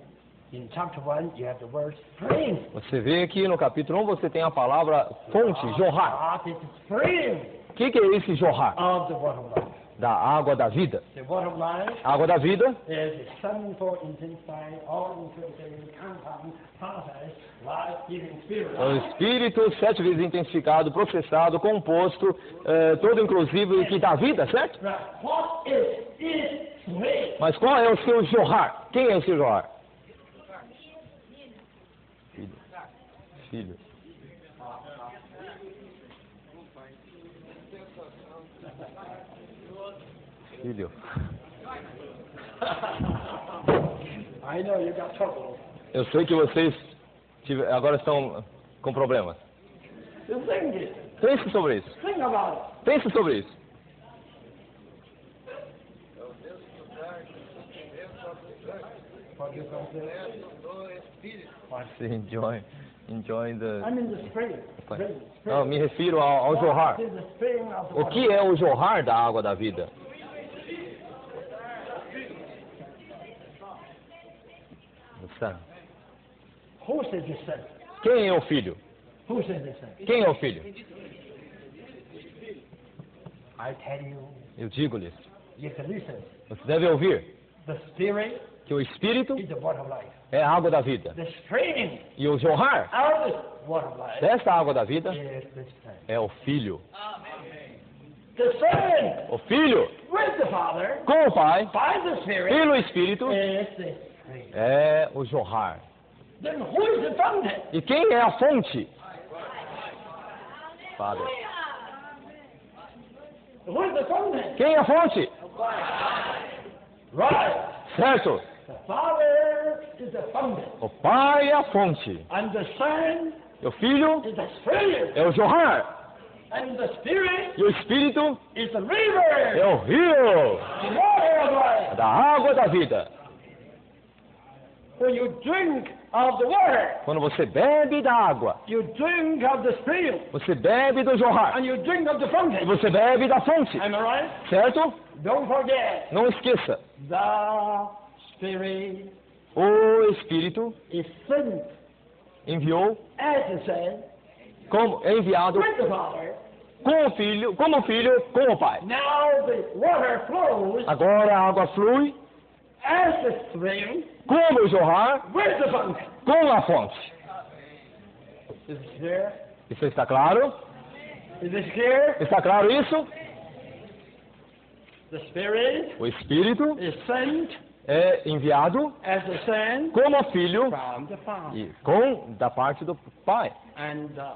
Speaker 1: In chapter 1, you have the word stream.
Speaker 2: Você vê aqui no capítulo 1, você tem a palavra fonte, jorrar.
Speaker 1: What is the stream
Speaker 2: O que é esse jorrar
Speaker 1: of the water of life?
Speaker 2: da água da vida?
Speaker 1: The water of life
Speaker 2: A água da vida
Speaker 1: is a sevenfold intensified, all-inclusive compound process, life-giving spirit.
Speaker 2: é o Espírito 7 vezes intensificado, processado, composto, todo inclusivo e que dá vida, certo?
Speaker 1: Right. What is spring.
Speaker 2: Mas qual é o seu jorrar? Quem é o seu jorrar? Filho. Filho. Filho.
Speaker 1: I know you got trouble.
Speaker 2: Eu sei que vocês agora estão com problemas.
Speaker 1: You think it.
Speaker 2: Pense sobre isso.
Speaker 1: Think about it.
Speaker 2: Pense sobre isso.
Speaker 1: What you gonna say?
Speaker 2: Enjoy the...
Speaker 1: I'm in the spring. Spring.
Speaker 2: Não, me refiro ao jorrar.
Speaker 1: What is the spring of the
Speaker 2: O
Speaker 1: water?
Speaker 2: que é o jorrar da água da vida? O Son.
Speaker 1: Who says the son?
Speaker 2: Quem é o filho?
Speaker 1: Who says the son?
Speaker 2: Quem é o filho?
Speaker 1: I tell you,
Speaker 2: Eu digo-lhes,
Speaker 1: you can listen.
Speaker 2: você deve ouvir
Speaker 1: The spirit
Speaker 2: que o Espírito
Speaker 1: is the water of life.
Speaker 2: é a água da vida.
Speaker 1: The spring
Speaker 2: E o jorrar
Speaker 1: out of the water of life
Speaker 2: dessa água da vida
Speaker 1: is the son.
Speaker 2: é o Filho.
Speaker 1: The son
Speaker 2: O Filho,
Speaker 1: with the father
Speaker 2: com o Pai,
Speaker 1: by the spirit
Speaker 2: pelo Espírito,
Speaker 1: is the spring.
Speaker 2: é o jorrar.
Speaker 1: Then who is the fountain?
Speaker 2: E quem é a fonte? Padre.
Speaker 1: Who is the fountain?
Speaker 2: Quem é a fonte?
Speaker 1: Right.
Speaker 2: Certo.
Speaker 1: The father is the fountain.
Speaker 2: O Pai é a fonte.
Speaker 1: And the son
Speaker 2: E o Filho
Speaker 1: is the spring.
Speaker 2: é o jorrar.
Speaker 1: And the spirit
Speaker 2: E o Espírito
Speaker 1: is the
Speaker 2: é
Speaker 1: river.
Speaker 2: o rio
Speaker 1: The water of life.
Speaker 2: da água da vida.
Speaker 1: When you drink of the water,
Speaker 2: Quando você bebe da água,
Speaker 1: you drink of the spring,
Speaker 2: você bebe do jorrar.
Speaker 1: and you drink of the
Speaker 2: E
Speaker 1: fountain.
Speaker 2: você bebe da fonte.
Speaker 1: Am I right?
Speaker 2: Certo?
Speaker 1: Don't forget,
Speaker 2: Não esqueça.
Speaker 1: the spirit
Speaker 2: O Espírito
Speaker 1: is sent
Speaker 2: enviou
Speaker 1: as the son
Speaker 2: como é enviado
Speaker 1: with the father.
Speaker 2: com o Filho, como Filho com o Pai.
Speaker 1: Now the water flows
Speaker 2: Agora a água flui
Speaker 1: as the spring
Speaker 2: como o jorrar
Speaker 1: with the fountain.
Speaker 2: com a fonte.
Speaker 1: Is it clear?
Speaker 2: Isso está claro?
Speaker 1: Is it clear?
Speaker 2: Está claro isso?
Speaker 1: The spirit
Speaker 2: O Espírito
Speaker 1: is sent
Speaker 2: é enviado
Speaker 1: as the son
Speaker 2: como Filho
Speaker 1: from the father.
Speaker 2: e com da parte do Pai.
Speaker 1: And the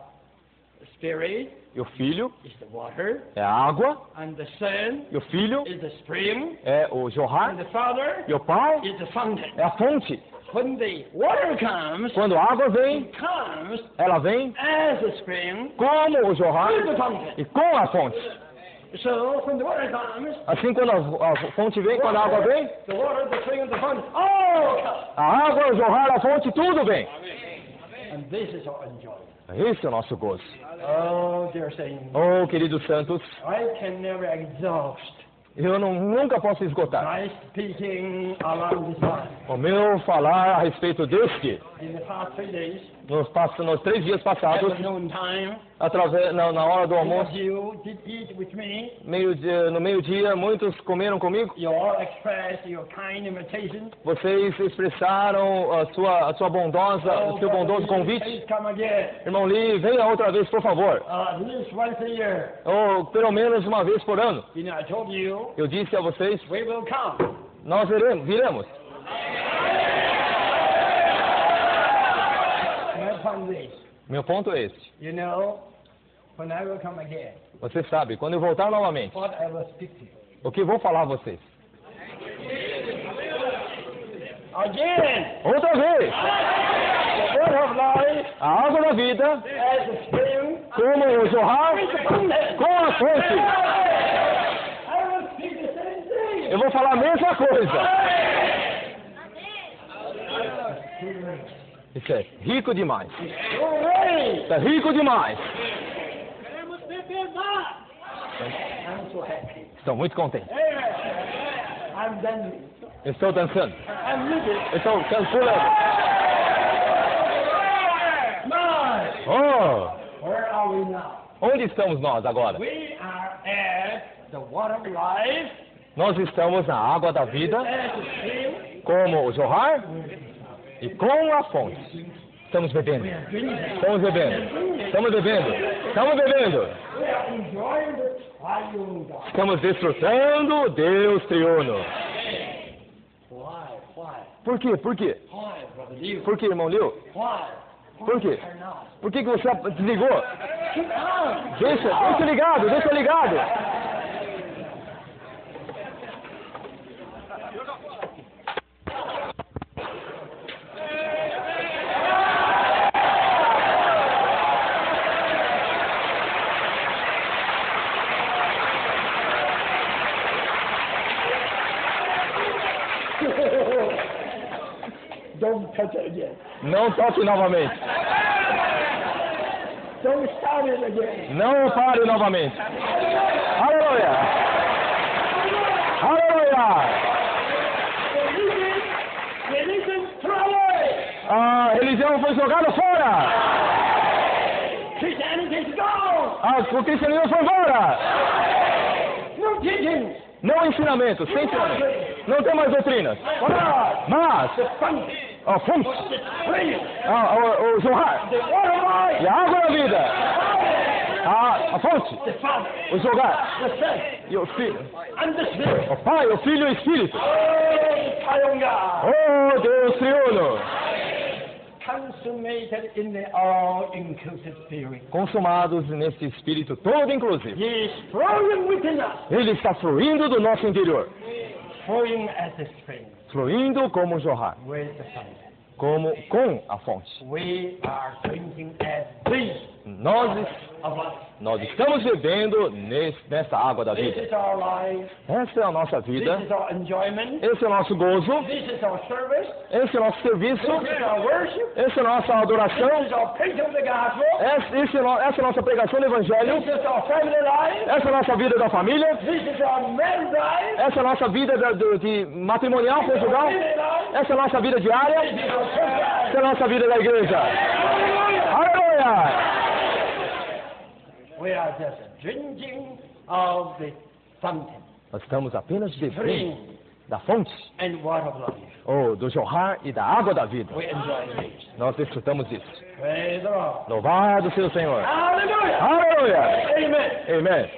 Speaker 1: spirit
Speaker 2: E o Filho
Speaker 1: is the water,
Speaker 2: é a água,
Speaker 1: and the son
Speaker 2: e o Filho
Speaker 1: is the spring,
Speaker 2: é o jorrar,
Speaker 1: and the father
Speaker 2: e o Pai
Speaker 1: is the fountain.
Speaker 2: é a fonte.
Speaker 1: When the water comes,
Speaker 2: Quando a água vem,
Speaker 1: it comes
Speaker 2: ela vem
Speaker 1: as a spring
Speaker 2: como o jorrar
Speaker 1: with the fountain.
Speaker 2: e com a fonte.
Speaker 1: So when the water comes,
Speaker 2: Assim, quando a fonte vem, quando a água vem,
Speaker 1: the water, the spring, and the fountain, all come.
Speaker 2: a água, o jorrar, a fonte, tudo vem.
Speaker 1: And this is our enjoyment.
Speaker 2: Esse é o nosso gozo.
Speaker 1: Oh, dear saints,
Speaker 2: Oh, queridos santos,
Speaker 1: I can never exhaust
Speaker 2: eu nunca posso esgotar
Speaker 1: my speaking along this line.
Speaker 2: o meu falar a respeito deste.
Speaker 1: In the past 3 days,
Speaker 2: Nos 3 dias
Speaker 1: at
Speaker 2: passados,
Speaker 1: the noon time,
Speaker 2: na hora do
Speaker 1: some of
Speaker 2: almoço,
Speaker 1: you did eat with me.
Speaker 2: no meio-dia, muitos comeram comigo.
Speaker 1: You all expressed your kind invitation.
Speaker 2: Vocês expressaram o seu bondoso convite.
Speaker 1: Please come again.
Speaker 2: Irmão Lee, venha outra vez, por favor.
Speaker 1: At least once a year.
Speaker 2: Ou pelo menos uma vez por ano.
Speaker 1: You know, I told you,
Speaker 2: Eu disse a vocês,
Speaker 1: we will come.
Speaker 2: nós viremos.
Speaker 1: My point is,
Speaker 2: Meu ponto é este.
Speaker 1: you know, when I will come again,
Speaker 2: Você sabe, quando eu voltar novamente,
Speaker 1: what I will speak to you.
Speaker 2: o que vou falar a vocês?
Speaker 1: Again,
Speaker 2: Outra vez!
Speaker 1: the word of life
Speaker 2: A água da vida,
Speaker 1: as a spring
Speaker 2: como o jorrar,
Speaker 1: with the fountain.
Speaker 2: com a fonte.
Speaker 1: I will speak the same thing.
Speaker 2: Eu vou falar a mesma coisa. Isso é rico demais.
Speaker 1: Hooray!
Speaker 2: Isso é rico demais.
Speaker 1: I'm so happy.
Speaker 2: Estou muito contente.
Speaker 1: I'm done.
Speaker 2: Estou dançando.
Speaker 1: I'm living.
Speaker 2: Estou pulando.
Speaker 1: My,
Speaker 2: Oh!
Speaker 1: where are we now?
Speaker 2: Onde estamos nós agora?
Speaker 1: We are at the water of life,
Speaker 2: Nós estamos na água da vida,
Speaker 1: as a spring.
Speaker 2: como o jorrar e com a fonte. Estamos bebendo. Estamos bebendo. Estamos bebendo. Estamos bebendo.
Speaker 1: We are enjoying the triune God.
Speaker 2: Estamos desfrutando o Deus triuno. Por quê? Por quê?
Speaker 1: Why, Brother Liu?
Speaker 2: Por quê, irmão Liu?
Speaker 1: Why?
Speaker 2: Por quê?
Speaker 1: Turn off.
Speaker 2: Por que você desligou?
Speaker 1: Keep on.
Speaker 2: Deixa ligado, deixa ligado.
Speaker 1: Don't touch it again.
Speaker 2: Não toque novamente.
Speaker 1: Don't start it again.
Speaker 2: Não pare novamente. Aleluia! Aleluia!
Speaker 1: Religion, throw away.
Speaker 2: A religião foi jogada fora.
Speaker 1: Christianity is gone.
Speaker 2: O cristianismo foi embora.
Speaker 1: No teaching.
Speaker 2: Não ensinamento, sem ensinamento. Não tem mais doutrinas. Mas,
Speaker 1: The fun.
Speaker 2: a fonte,
Speaker 1: The spring.
Speaker 2: o Zohar,
Speaker 1: The water of life.
Speaker 2: e a água da vida, a fonte,
Speaker 1: The Father.
Speaker 2: o jogar,
Speaker 1: The Son.
Speaker 2: e o Filho,
Speaker 1: And the Spirit.
Speaker 2: o Pai, o Filho e o Espírito.
Speaker 1: Oh, Triune God.
Speaker 2: Oh, Deus triuno,
Speaker 1: Consummated in the all-inclusive Spirit.
Speaker 2: consumados nesse Espírito todo inclusive.
Speaker 1: He is flowing within us.
Speaker 2: Ele está fluindo do nosso interior,
Speaker 1: Flowing as a spring.
Speaker 2: fluindo como o Zohar,
Speaker 1: With the Son.
Speaker 2: como com a fonte.
Speaker 1: We are drinking as these of us.
Speaker 2: Nós estamos bebendo nessa água da
Speaker 1: This
Speaker 2: vida.
Speaker 1: is our life.
Speaker 2: Essa é a nossa
Speaker 1: This
Speaker 2: vida,
Speaker 1: is our enjoyment.
Speaker 2: esse é o nosso gozo,
Speaker 1: This is our service.
Speaker 2: esse é o nosso serviço,
Speaker 1: This is our worship.
Speaker 2: essa é a nossa adoração,
Speaker 1: This is our preaching of the gospel.
Speaker 2: essa é a nossa pregação do Evangelho,
Speaker 1: This is our family life.
Speaker 2: essa é a nossa vida da família,
Speaker 1: This is our married life.
Speaker 2: essa é a nossa vida de matrimonial,
Speaker 1: This is our
Speaker 2: conjugal,
Speaker 1: family life.
Speaker 2: essa é a nossa vida diária,
Speaker 1: This is our church life.
Speaker 2: essa é a nossa vida da igreja. Aleluia!
Speaker 1: We are just drinking of the fountain,
Speaker 2: Nós estamos apenas bebendo
Speaker 1: spring,
Speaker 2: da fonte,
Speaker 1: and water of life.
Speaker 2: ou do Zohar e da água da vida.
Speaker 1: We enjoy this.
Speaker 2: Nós desfrutamos isso.
Speaker 1: Praise the Lord.
Speaker 2: Louvado seja o Senhor.
Speaker 1: Hallelujah.
Speaker 2: Aleluia!
Speaker 1: Amen.
Speaker 2: Amém.